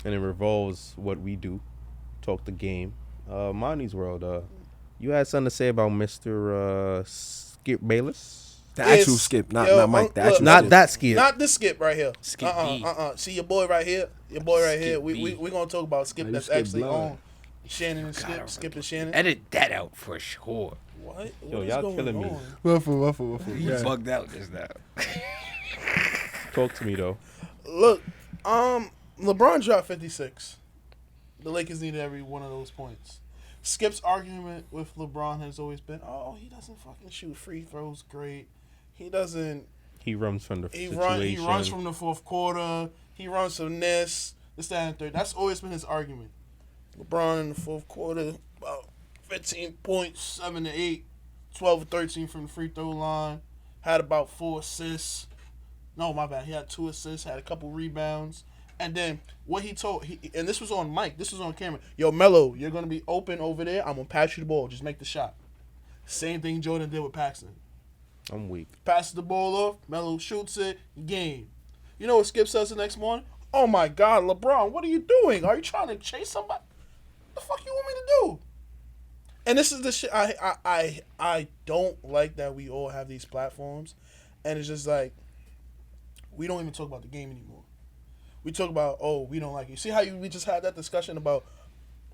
and it revolves what we do, talk the game. Monty's World. You had something to say about Mr. Skip Bayless? The Yes. actual Skip, not Yo, Mike. The look, actual Not Skip. that Skip. Not this Skip right here. Skip B. See your boy right here. Your boy right here. Skip We B. gonna talk about Skip Like, you that's Skip actually blood. on. Shannon and Skip. Skip and Shannon. Edit that out for sure. What? Yo, What is y'all going killing me. on? Waffle. You bugged out just now. Talk to me though. Look, LeBron dropped 56. The Lakers needed every one of those points. Skip's argument with LeBron has always been, oh, he doesn't fucking shoot free throws great. He doesn't. He runs from the He situation. runs from the fourth quarter. He runs from this, that, and third. That's always been his argument. LeBron in the fourth quarter, about 15 points, 7 to 8, 12 to 13 from the free throw line. Had about 4 assists. No, my bad. He had 2 assists, had a couple rebounds. And then what he told, and this was on mic, this was on camera. Yo, Melo, you're going to be open over there. I'm going to pass you the ball. Just make the shot. Same thing Jordan did with Paxson. I'm weak. Passes the ball off, Melo shoots it, game. You know what Skip says the next morning? Oh my God, LeBron, what are you doing? Are you trying to chase somebody? What the fuck you want me to do? And this is the shit I don't like, that we all have these platforms, and it's just like we don't even talk about the game anymore. We talk about, oh, we don't like it. See how we just had that discussion about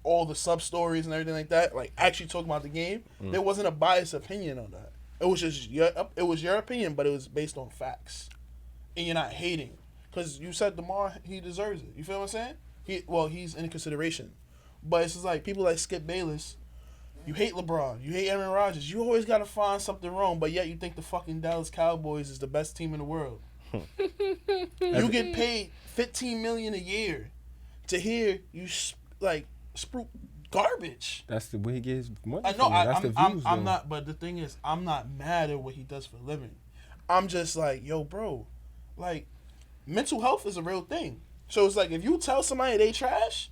all the sub stories and everything like that? Like actually talking about the game. There wasn't a biased opinion on that. It was just your opinion, but it was based on facts, and you're not hating because you said DeMar, he deserves it. You feel what I'm saying? He's in consideration, but it's just like people like Skip Bayless. You hate LeBron, you hate Aaron Rodgers. You always gotta find something wrong, but yet you think the fucking Dallas Cowboys is the best team in the world. You get paid $15 million a year to hear you spruik garbage. That's the way he gets money. I know. That's the views. I'm though. not. But the thing is, I'm not mad at what he does for a living. I'm just like, yo, bro, like, mental health is a real thing. So it's like, if you tell somebody they trash,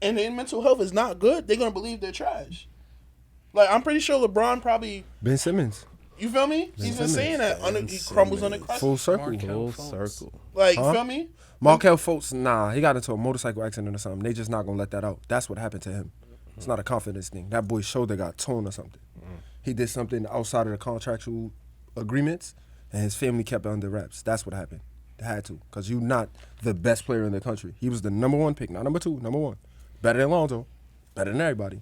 and their mental health is not good, they're gonna believe they're trash. Like, I'm pretty sure LeBron probably. Ben Simmons. You feel me? He's been Simmons. saying that. He crumbles under pressure. Full circle. Markel Full Fultz. circle. Like, Huh? you feel me? Markel Fultz, nah, he got into a motorcycle accident or something. They just not gonna let that out. That's what happened to him. It's not a confidence thing. That boy's shoulder got torn or something. He did something outside of the contractual agreements, and his family kept it under wraps. That's what happened. They had to, because you're not the best player in the country. He was the number 1 pick, not number 2, number 1. Better than Lonzo, better than everybody.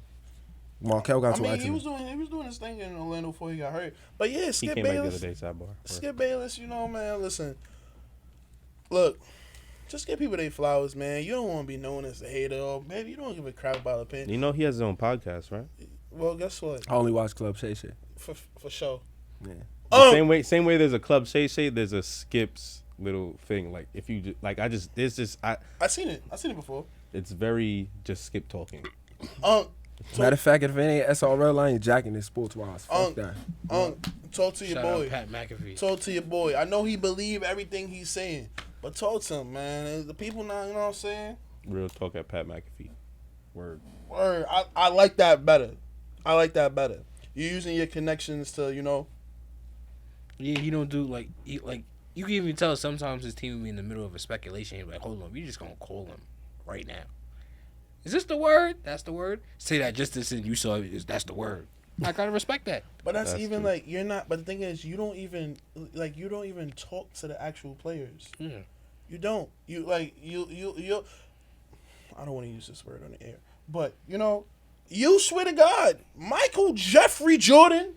Markel got to he was doing his thing in Orlando before he got hurt. But yeah, Skip He came Bayless. back the other day, sidebar. Skip Bayless, man, listen. Look, just give people their flowers, man. You don't want to be known as a hater, or maybe you don't give a crap about opinion. You know he has his own podcast, right? Well, guess what? I only watch Club Shay Shay. For sure. Yeah. Same way there's a Club Shay Shay, there's a Skip's little thing. Like if you just, like I seen it before. It's very just Skip talking. Matter of fact, if it ain't SRL, I ain't jacking this sports wise. Fuck that. Talk to your Shout boy. out Pat McAfee. Talk to your boy. I know he believe everything he's saying, but talk to him, man. The people not, you know what I'm saying? Real talk at Pat McAfee. Word. I like that better. You're using your connections to, Yeah, he don't do like you can even tell sometimes his team will be in the middle of a speculation. He's like, hold on, we just gonna call him right now. Is this the word? That's the word. Say that just as in you saw it. That's the word. I gotta respect that. But that's even true. like you're not. But the thing is, you don't even talk to the actual players. Yeah. You don't. You like you. I don't want to use this word on the air, but you swear to God, Michael Jeffrey Jordan,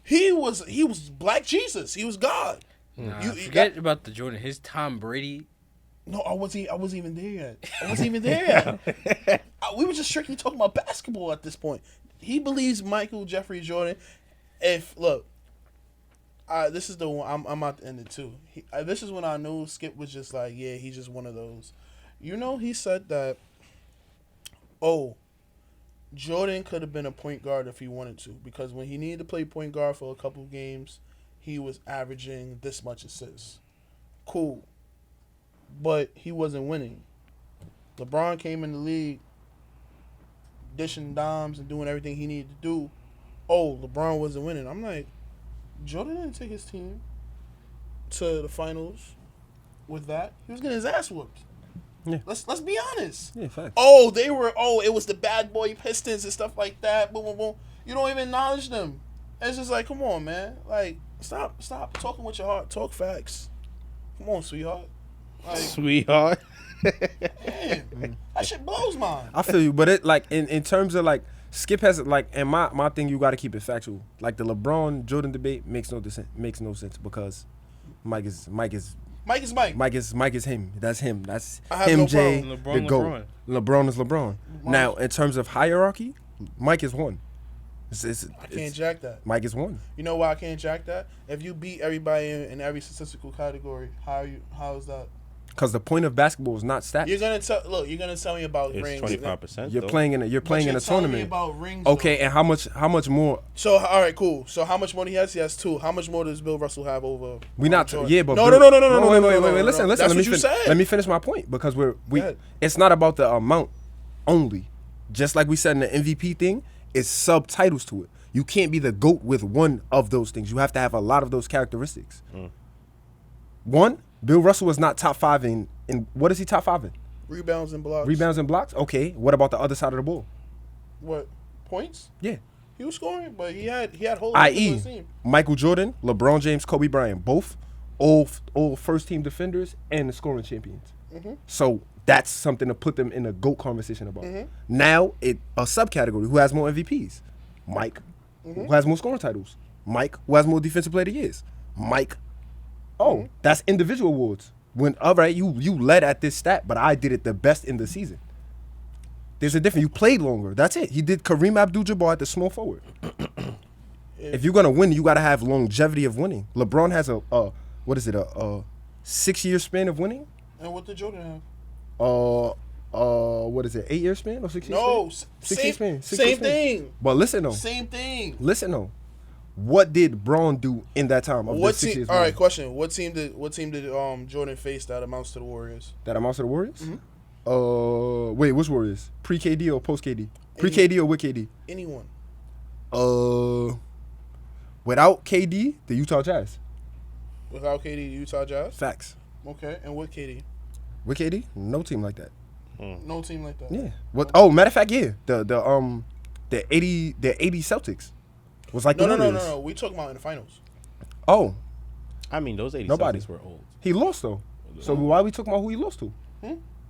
he was Black Jesus. He was God. Nah, forget about the Jordan. His Tom Brady. No, I wasn't even there yet. We were just strictly talking about basketball at this point. He believes Michael Jeffrey Jordan. This is the one I'm about to end it too. This is when I knew Skip was just like, yeah, he's just one of those. He said that, Jordan could have been a point guard if he wanted to, because when he needed to play point guard for a couple of games, he was averaging this much assists. Cool. But he wasn't winning. LeBron came in the league dishing dimes and doing everything he needed to do. LeBron wasn't winning. I'm like, Jordan didn't take his team to the finals with that. He was getting his ass whooped. Yeah. Let's be honest. Yeah, fact. It was the bad boy Pistons and stuff like that. Boom, boom, boom. You don't even acknowledge them. It's just like, come on, man. Like, stop talking with your heart. Talk facts. Come on, sweetheart. Like, Sweetheart. damn, that shit blows mine. I feel you, but it like in terms of like Skip has like, and my thing, you got to keep it factual. Like the LeBron Jordan debate makes no sense because Mike is Mike. Mike is him. That's him. That's I have him. no Jay, problem. the GOAT. LeBron is LeBron. Now, in terms of hierarchy, Mike is one. I can't jack that. Mike is one. You know why I can't jack that? If you beat everybody in every statistical category, how is that? Because the point of basketball is not stats. You're gonna tell me about It's rings. 25%. You're playing in a tournament. Me about rings, okay, though. and how much more? So all right, cool. So how much money he has? He has 2. How much more does Bill Russell have over? We not Jordan? yeah, but no. Wait. Listen. That's what you said. Let me finish my point because it's not about the amount only. Just like we said in the MVP thing, it's subtitles to it. You can't be the GOAT with one of those things. You have to have a lot of those characteristics. One, Bill Russell was not top 5 in what is he top 5 in? Rebounds and blocks. Rebounds and blocks? Okay. What about the other side of the ball? What? Points? Yeah. He was scoring, but he had holes. I.e. Michael Jordan, LeBron James, Kobe Bryant, both all first team defenders and the scoring champions. So that's something to put them in a GOAT conversation about. Now, a subcategory, who has more MVPs? Mike, who has more scoring titles? Mike, who has more defensive player of the years? Mike. That's individual awards. When all right, you led at this stat, but I did it the best in the season. There's a difference. You played longer. That's it. He did Kareem Abdul-Jabbar at the small forward. If you're gonna win, you gotta have longevity of winning. LeBron has a 6-year span of winning. And what did Jordan have? What is it? 8-year span or 6 years? No, span? Same thing. But listen though. Same thing. Listen though. What did Braun do in that time of the 6 years? All right, question. What team did Jordan face that amounts to the Warriors? That amounts to the Warriors? Wait, which Warriors? Pre-KD or post-KD? Pre-KD or with KD? Anyone. Without KD, the Utah Jazz. Without KD, the Utah Jazz? Facts. Okay, and with KD? With KD? No team like that. No team like that. Yeah. What? Oh, matter of fact, yeah. The 80 Celtics. Was like No. the Warriors. We talking about in the finals. Oh, I mean, those 80 Nobody. Celtics were old. he lost though. So why are we talking about who he lost to?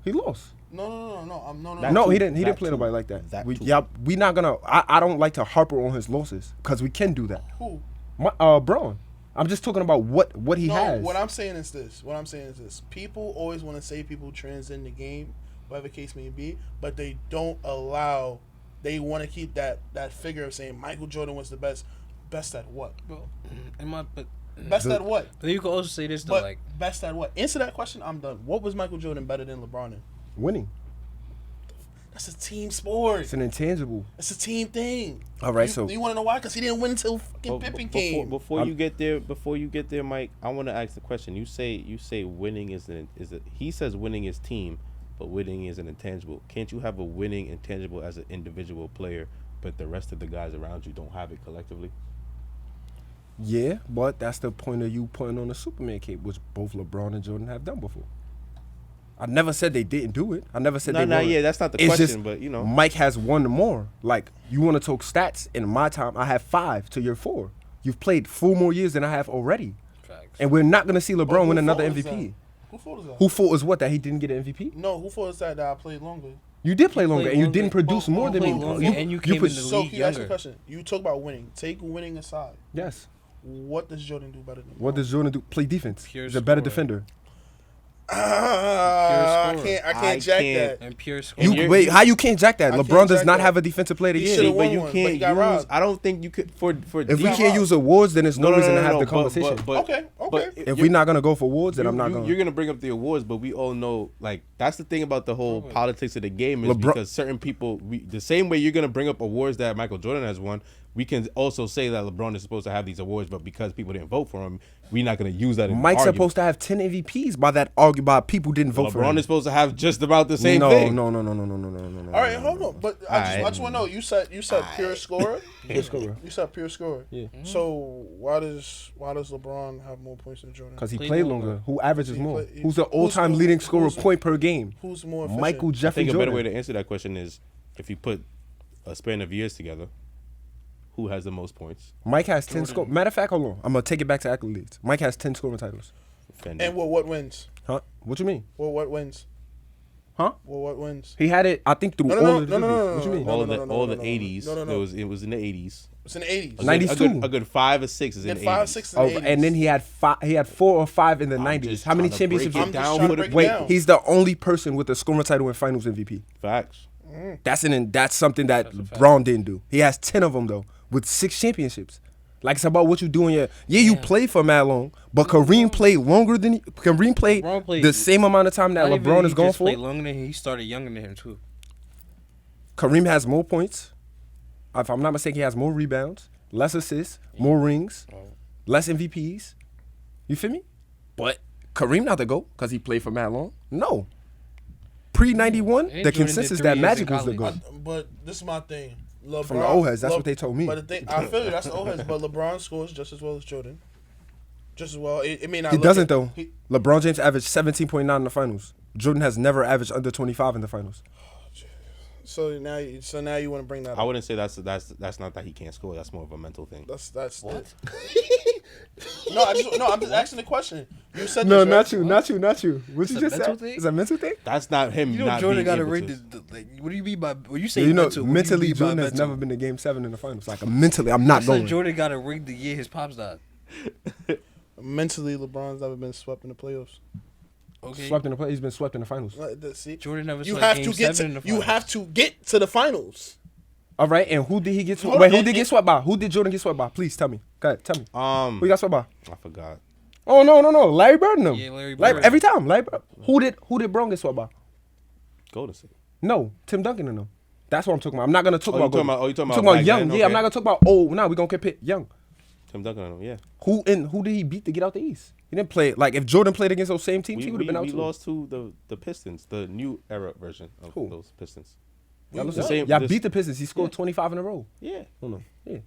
He lost. No. That No, too. he didn't. He That didn't play too. nobody like that. That we, too. yeah, we not gonna. I don't like to harper on his losses because we can do that. Who? Braun. I'm just talking about what he has. What I'm saying is this. People always want to say people transcend the game, whatever the case may be, but they don't allow. They want to keep that figure of saying Michael Jordan was the best. Best at what? Well, Best at what? But you can also say this though, But like best at what? Answer that question. I'm done. What was Michael Jordan better than LeBron in? Winning. That's a team sport. It's an intangible. It's a team thing. All right, You, so you want to know why? Because he didn't win until fucking Pippen came. Before you get there, Mike, I want to ask the question. You say winning is he says winning is team, but winning is an intangible. Can't you have a winning intangible as an individual player, but the rest of the guys around you don't have it collectively? yeah, but that's the point of you putting on the Superman cape, which both LeBron and Jordan have done before. I never said they didn't do it. I never said they weren't. Yeah, that's not the It's question, just but you know. Mike has one more. Like, you want to talk stats? In my time, I have 5 to your 4. You've played 4 more years than I have already. facts. And we're not going to see But LeBron who win another fault is MVP. that? Who fault is that? Who fault is what? That he didn't get an MVP? No, who fault is that I played longer? You did play longer, played and you longer. didn't produce Well, more you than played me. longer, and you came in put- the So league can you ask me a younger. question? You talk about winning. Take winning aside. Yes. What does Jordan do better than What does Jordan do? Play defense. Pure He's a better scorer. defender. I scorer. can't jack that. And pure score. And you're- Wait, how you can't jack that? I LeBron can't does jack not that. have a defensive player of the He year. should've But won you one, but can't he use. got robbed. I don't think you could for If we got can't robbed. use awards, then there's no reason to have the but- conversation. Okay. but If we're not gonna go for awards, then I'm not You're going. gonna bring up the awards, but we all know, like, that's the thing about the whole politics of the game is LeBron- because certain people, the same way you're gonna bring up awards that Michael Jordan has won, we can also say that LeBron is supposed to have these awards, but because people didn't vote for him, we're not gonna use that. In Mike's the supposed to have 10 MVPs by that argument. By people didn't vote for LeBron him. is supposed to have just about the same no, thing. No. All right, hold on. But I just want to know. You said pure scorer. Pure scorer. You said pure scorer. Yeah. So why does LeBron have more points than Jordan? Because he Played played longer. longer. Who averages He more? play- Who's the all-time who's- leading scorer who's- point per game? Who's more efficient? Michael I Jeffrey think a Jordan. better way to answer that question is if you put a span of years together, who has the most points? Mike has 10 Jordan. score. Matter of fact, hold on. I'm gonna take it back to accolades. Mike has 10 scoring titles. Fendi. And what wins? Huh? What you mean? What wins? Huh? What wins? He had it. I think through No, all no, of the no, no, divisions. no, What you no, mean? no. all the no. 80s. No, no, no. It was in the 80s. It's in the 80s. A good- 92. A good 5 or 6 is in the 80s. 5, 6 in Oh, the 80s. and then he had 5. He had 4 or 5 in the I'm 90s. just How many trying to break championships? it I'm just down trying for to the break it Wait, down. he's the only person with a scoring title and Finals MVP. Facts. That's something that Braun didn't do. He has 10 of them though, with 6 championships. Like, it's about what you do in your. Yeah, you play for mad long, but Kareem played longer than Kareem played LeBron played- the same amount of time that Not even LeBron he is going just for. played longer than him. He started younger than him too. Kareem has more points. If I'm not mistaken, he has more rebounds, less assists, more rings, less MVPs. You feel me? But Kareem not the GOAT because he played for mad long. No. Pre-91, And the Jordan consensus did 3 that years Magic in was the college. GOAT. But this is my thing. LeBron, From the old heads, that's what they told me. But the thing, I feel you. That's the old heads. But LeBron scores just as well as Jordan. Just as well. It may not. He look doesn't at- though. he- LeBron James averaged 17.9 in the finals. Jordan has never averaged under 25 in the finals. So now you want to bring that I up. wouldn't say that's not that he can't score. That's more of a mental thing. That's what? I'm just asking the question. You said No, this, right? not you. What It's you a just mental said? thing? It's a mental thing? That's not him. You know not Jordan being got to able rate to- like. What do you mean by when you say You know, mental? what do you mentally, mean by Jordan has mental? never been to Game 7 in the finals. Like, mentally, I'm I not said going. Jordan got to ring the year his pops died. Mentally, LeBron's never been swept in the playoffs. Okay. Swept in the play. He's been swept in the finals. See, Jordan never you swept have game to get 7 in to the you finals. have to get to the finals. All right, and who did he get swept? Hold Wait, on, who and- did get swept by? Who did Jordan get swept by? Please tell me. Go ahead, tell me. Who he got swept by? I forgot. Oh no, Larry Bird and them. Yeah, Larry Bird. Every time, Larry Bird. Who did Braun get swept by? Golden State. No, Tim Duncan and them. That's what I'm talking about. I'm not gonna talk Oh, you about. talking Golden. about- oh, you talking I'm about back young. then? Yeah, I'm Okay. not gonna talk about old. Nah, we gonna compare young. Tim Duncan on him, yeah. Who did he beat to get out the East? He didn't play. Like, if Jordan played against those same teams, he would have been out we too. lost to the Pistons, the new era version of Who? those Pistons. Y'all, The same- y'all this- beat the Pistons. He scored 25 in a row. Yeah. Hold on. Yeah. Get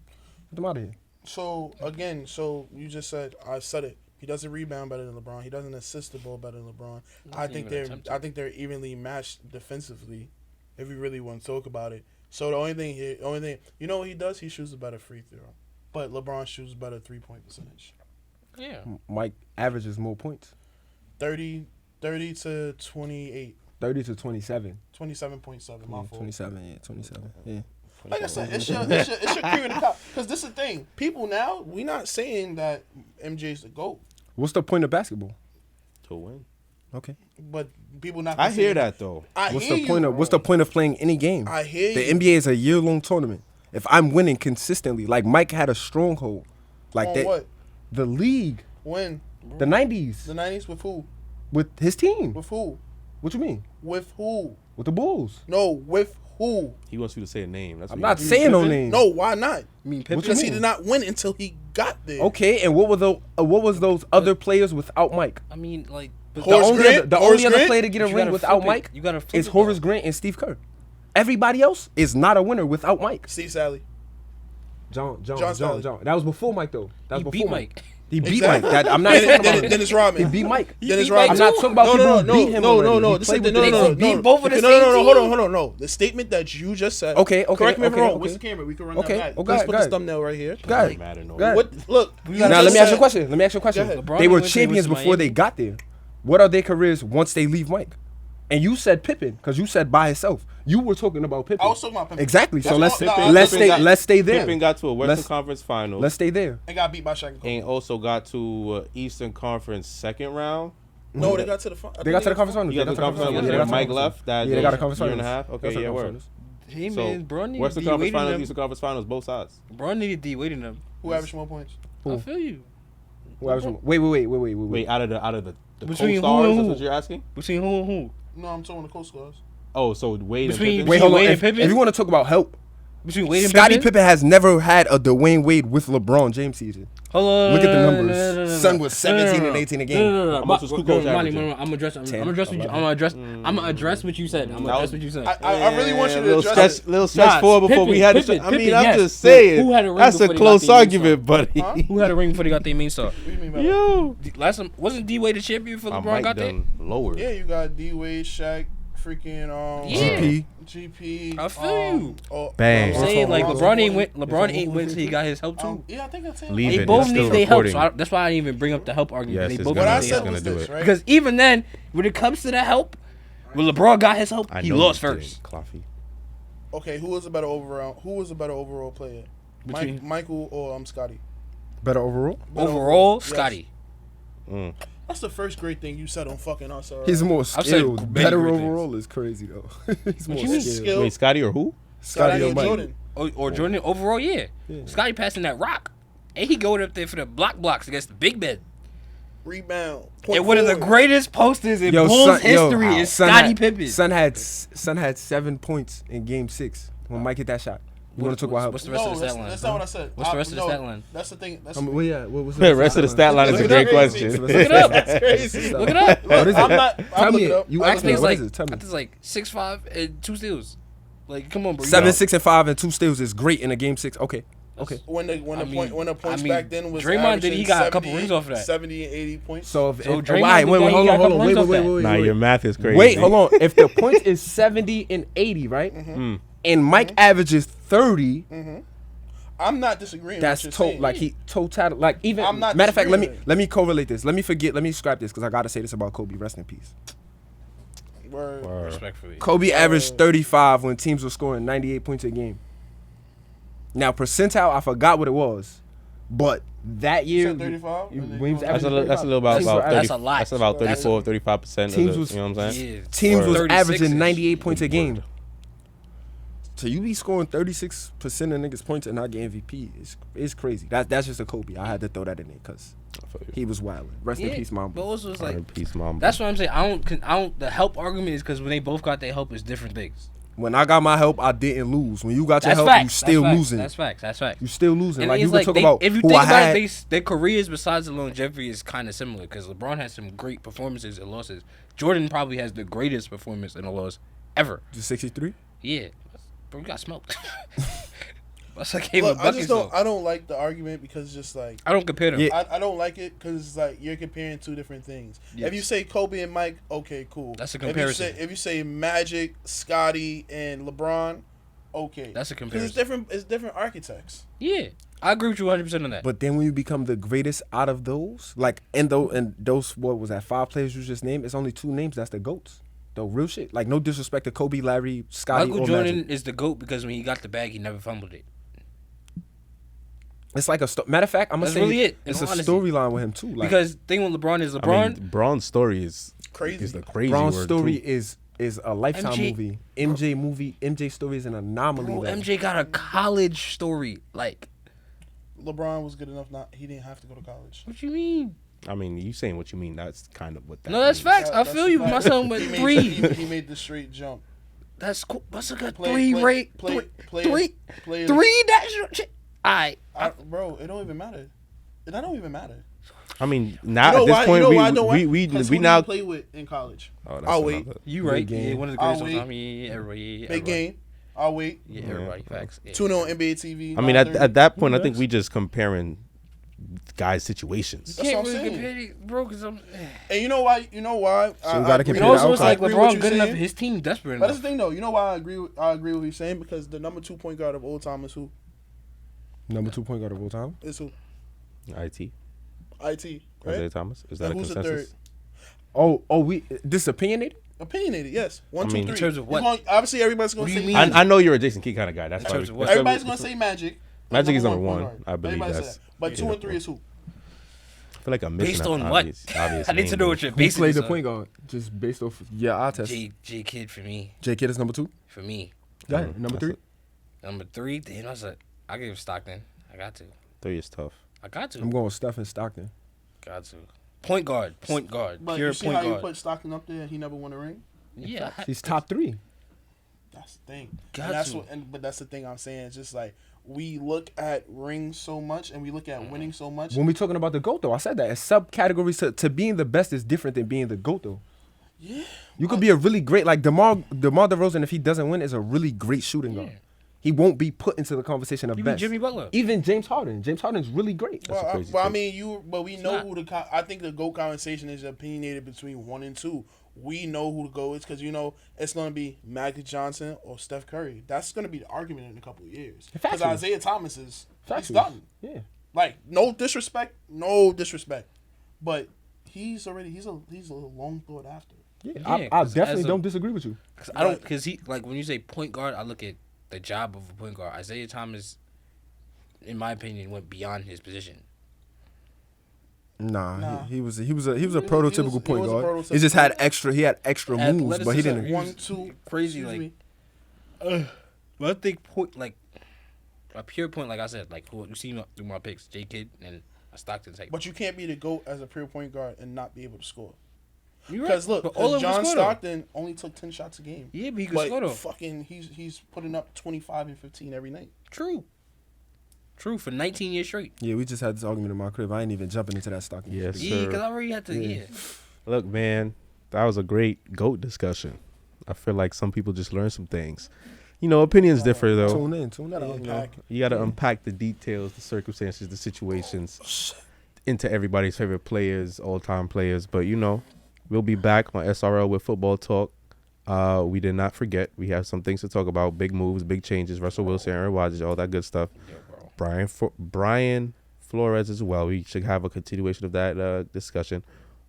them out of here. So again, so you just said I said it. He doesn't rebound better than LeBron. He doesn't assist the ball better than LeBron. I think they're evenly matched defensively, if we really want to talk about it. So the only thing, you know what he does? He shoots a better free throw. but LeBron shoots better 3-point percentage. Yeah. Mike averages more points. 30 to 28. 30 to 27. 27.7. My fault. 27. 27. Yeah. Like I said, it should cream in the cup. Because this is the thing. People now, we not saying that MJ's the GOAT. What's the point of basketball? To win. Okay. But people not. I hear that though. What's the point of playing any game? I hear the you. NBA is a year-long tournament. If I'm winning consistently, like Mike had a stronghold, like On that. what? The league, When? the 90s, The 90s with who? with his team. With who? What you mean? With who? With the Bulls? No, with who? He wants you to say a name. That's I'm what not he- saying no name. No, why not? I mean, What Pippen. you Because he mean? did not win until he got there. Okay, and what was those other players without Mike? I mean, like, but Horace Grant? The Horace only other Grant? player to get a You ring gotta without flip it. Mike You gotta flip is it, Horace though. Grant and Steve Kerr. Everybody else is not a winner without Mike. Steve Sally. John. Sally. That was before Mike though. That was He before beat Mike. He beat Exactly. Mike. I'm not talking about Dennis him. Rodman. He beat Mike. Dennis beat Mike Rodman. I'm not talking about people who beat him already. No. He This played is with no. the- They beat both of the No, same hold team? on. The statement that you just said. Okay, Correct me if I'm wrong. okay. What's the camera? We can run Okay, that back. okay, Let's put go this ahead. thumbnail right here. Go ahead. Doesn't matter, no. Go ahead. What? Look. Now let me ask you a question. Let me ask you a question. Go ahead. LeBron They were went to champions Miami. before they got there. What are their careers once they leave Mike? And you said Pippen because you said by himself. You were talking about Pippen. I was talking about Pippen. Exactly. So That's let's all- let's stay there. Pippen got to a Western Let's- Conference Finals. Let's stay there. And got beat by Shaq and Kobe. And also got to Eastern Conference second round. No, they got to the They got to the conference finals. You got to the conference finals Yeah, they when got Mike to the conference left. That Yeah, they got to conference year and finals. a half. They got Okay, to the yeah, conference word. finals. Hey, So man, Bron needed Western D Conference Wade in Finals, them. Eastern Conference Finals, both sides. Bron needed D Wade in them. Who averaged more points? I feel you. Wait. Wait, out of the Between who co-stars, and that's who? what you're asking? Between who and who? No, I'm talking the Coast Guards. Oh, so Wade Between- and Pippen? Wait, hold on. Wade and If Pippen? you want to talk about help, Between Wade and Scottie Pippen? Pippen has never had a Dwayne Wade with LeBron James season. Hold on. Look at the no, numbers. no, no, no, no, Son no. was 17 and 18 a game. No. How much was Kukoc averaging? I'm gonna address. I'm 10, gonna address what you. I'm gonna address what you said. I'm gonna address what you said. I really want you to address it. Little stretch forward before we had Pippen, I mean, Pippen, I'm yes. just saying. Who had a ring That's a before they got close their argument, buddy. Huh? Who had a ring before they got their main star? What do you mean by that? Yo. Last time wasn't D Wade the champion for My LeBron mic got there? done lowered. Yeah, you got D Wade, Shaq, freaking Yeah. GP. GP. I feel you. Bang. I'm saying like Lonzo LeBron ain't Ball. win. LeBron ain't win till he got his help too. Yeah, I think that's it. Leave They it. both It's need still their help, recording. so that's why I didn't even bring up the help argument. Yes, They it's both What gonna I need be- their said help. was gonna do this, it. right? Because even then, when it comes to that help, when LeBron got his help, I he know lost you didn't, first. Coffee. Okay, who was a better overall player? Between- Michael or Scotty? Better overall? Overall, Yes. Scotty. That's the first great thing you said on fucking SRL. He's more said skilled. many Better great things. overall is crazy though. He's more you mean skilled. skill? Wait, Scotty or who? Scotty or or Mike. Jordan. Or Jordan, overall, yeah. Scotty passing that rock. And he going up there for the blocks against the big men. Rebound. And one of the greatest posters in Yo, Bulls son- yo, history is son Scottie had- Pippen. Son had 7 points in Game 6 when Mike hit that shot. You want to talk about What's how? the rest No, of the that's, stat line? that's not what I said. What's the rest of the stat line? That's the thing. That's Well, yeah. What was The rest of the stat line is a Look great it up. question. Look it up. That's crazy. Look it up. What is it? I'm not. Tell I'm me looking it. up. You I'm asked me. looking What up. is it? Tell me. I think it's like 6'5" and 2 steals. Like, come on, bro. You 7, know. 6, and 5 and 2 steals is great in a Game 6. Okay. When the points back then was Draymond did. He got a couple 70, rings off of that. 70 and 80 points. So if So if, Draymond wait, did wait, that, he hold got on, a couple wait, points wait, off wait, that. Nah, wait. your math is crazy. Wait, hold on. If the points is 70 and 80, right? And Mike averages 30, I'm not disagreeing. that's with what you're saying. like he total like even I'm not matter of fact, disagreeing. let me correlate this. Let me scrap this because I gotta say this about Kobe. Rest in peace. Word. Respectfully. Kobe averaged 35 when teams were scoring 98 points a game. Now percentile, I forgot what it was, but that You year, said 35? Williams That's a averaged little about Teams 30. were- that's a lot. That's about That's 34, 35% of the, Teams was- you know what I'm saying? Yeah. teams was 36-ish. averaging 98 points a game. So you be scoring 36% of niggas points and not get MVP. It's crazy. That's just a Kobe. I had to throw that in there because I feel you. he was wild. Rest in Yeah, peace, mom. But also, it's like, Peace, mom. that's what I'm saying. I don't. The help argument is because when they both got their help, it's different things. When I got my help, I didn't lose. When you got your That's help, facts. you still that's losing. Facts. That's facts. You still losing. And Like you it's can talk they, about if you who think I about had. it, their careers besides the longevity is kind of similar because LeBron has some great performances and losses. Jordan probably has the greatest performance and a loss ever. Just 63. Yeah, bro, you got smoked. That's like gave him Look, I buckets just though. don't. I don't like the argument because just like I don't compare them. Yeah. I don't like it because like you're comparing two different things. Yes. If you say Kobe and Mike, okay, cool. That's a comparison. If you say Magic, Scotty, and LeBron, okay, That's a 'Cause comparison. It's different architects. Yeah, I agree with you 100% on that. But then when you become the greatest out of those, like, and those, what was that, 5 players you just named, it's only 2 names that's the GOATs. The real shit. Like, no disrespect to Kobe, Larry, Scottie, Michael or Jordan Magic. is the GOAT because when he got the bag, he never fumbled it. It's like a matter of fact, I'm gonna That's say really it, it's in a all honesty. storyline with him too. Like, Because the thing with LeBron is LeBron. I mean, Braun's story is Crazy. Is the crazy Braun's word story too. is a lifetime MJ movie. MJ's story is an anomaly. Bro, though. MJ got a college story. Like, LeBron was good enough. He didn't have to go to college. what you mean? I mean, you saying what you mean? That's kind of what that. No, that's means. facts. I feel you. My son went 3. He made the straight jump. That's cool. That's a good Play- 3 play- rate. play- 3. players- 3. players- That shit. Alright. Bro, it don't even matter. That don't even matter. I mean, now You know at this why? point, you know why I don't want? we 'Cause who do now. you play with in college. Oh, that's I'll wait. another- You right. game. Yeah, one of the I'll greatest of all wait. time. Yeah, everybody. Yeah, Big everybody. game. I'll wait. Yeah, everybody. Facts. Yeah. Tune in on NBA TV. I mean, 9:30. at that point, I think Yes. we just comparing guys' situations. That's Can't what I'm really saying. compare it, bro. Because I'm. And you know why? You know why? So we gotta agree- compare And also, the it's like I agree with LeBron you good enough. saying. His team desperate But that's enough. the thing, though. You know why I agree with what you're saying? Because the number 2 point guard of all time is who? Number 2 point guard of all time. Is who? It. IT. Right? Isaiah Thomas. Is that And a who's the consensus? We this opinionated. Opinionated, yes. 1, I 2, mean- 3. In terms of what? Obviously, everybody's going What to do say you mean? Magic. I know you're a Jason Kidd kind of guy. That's In why. terms of what? Everybody's going to say Magic. Magic is number point 1. guard. I believe Everybody that's. say that. But 2 and 3 is who? I feel like I'm missing Based an on what? obvious I need to name know there. what you're Who basing played this the on. point guard? Just based off. Yeah, I test. J Kidd for me. J Kidd is number 2. For me. Go ahead. Number That's 3. it. Number 3. Damn, I give Stockton. I got to. 3 is tough. I got to. I'm going with Steph and Stockton. Got to. Point guard. But Pure you see point how you guard. put Stockton up there and he never won a ring? Yeah. He's top 3. That's the thing. Got And that's to. but that's the thing I'm saying. It's just like we look at rings so much and we look at winning so much. When we talking about the GOAT, though, I said that. It's subcategories to being the best is different than being the GOAT, though. Yeah. You could be a really great, like DeMar DeRozan, if he doesn't win, is a really great shooting guard. He won't be put into the conversation of You mean best. Jimmy Butler? Even James Harden. James Harden's really great. That's a Well, crazy I take. mean, we know not. who I think the GOAT conversation is opinionated between 1 and 2. We know who the GOAT is because, it's going to be Magic Johnson or Steph Curry. That's going to be the argument in a couple of years. Because Factual. Isaiah Thomas he's Factual. done. Yeah. Like, no disrespect. But he's a long thought after. Yeah, Yeah, I 'cause definitely as a- don't disagree with you. Because he, like, when you say point guard, I look at the job of a point guard. Isaiah Thomas, in my opinion, went beyond his position. Nah. He was a prototypical he point was a guard. prototypical He just had extra moves, but he Athleticism. didn't. 1, 2, Crazy, excuse like- me. But I think point, like, a pure point, like I said, like, who you see through my picks, J Kidd and Stockton type. But you can't be the GOAT as a pure point guard and not be able to score. You're right. Because look, But all of them John score, though. Stockton only took 10 shots a game. Yeah, but he could But score, though. fucking, he's putting up 25 and 15 every night. True, for 19 years straight. Yeah, we just had this argument in my crib. I ain't even jumping into that Stockton. Yes, shit. Yeah, sir. because I already had to, Yeah. Look, man, that was a great GOAT discussion. I feel like some people just learned some things. Opinions differ though. Tune in. Yeah, You got to unpack the details, the circumstances, the situations into everybody's favorite players, all-time players. But we'll be back on SRL with football talk. We did not forget. We have some things to talk about: big moves, big changes, Russell Wilson, Aaron Rodgers, all that good stuff. Yeah, bro. Brian Flores as well. We should have a continuation of that discussion.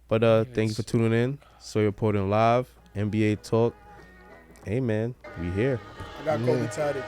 But thank you for tuning in. SwayReportingLive, NBA talk. Hey man, we here. I got Kobe tatted.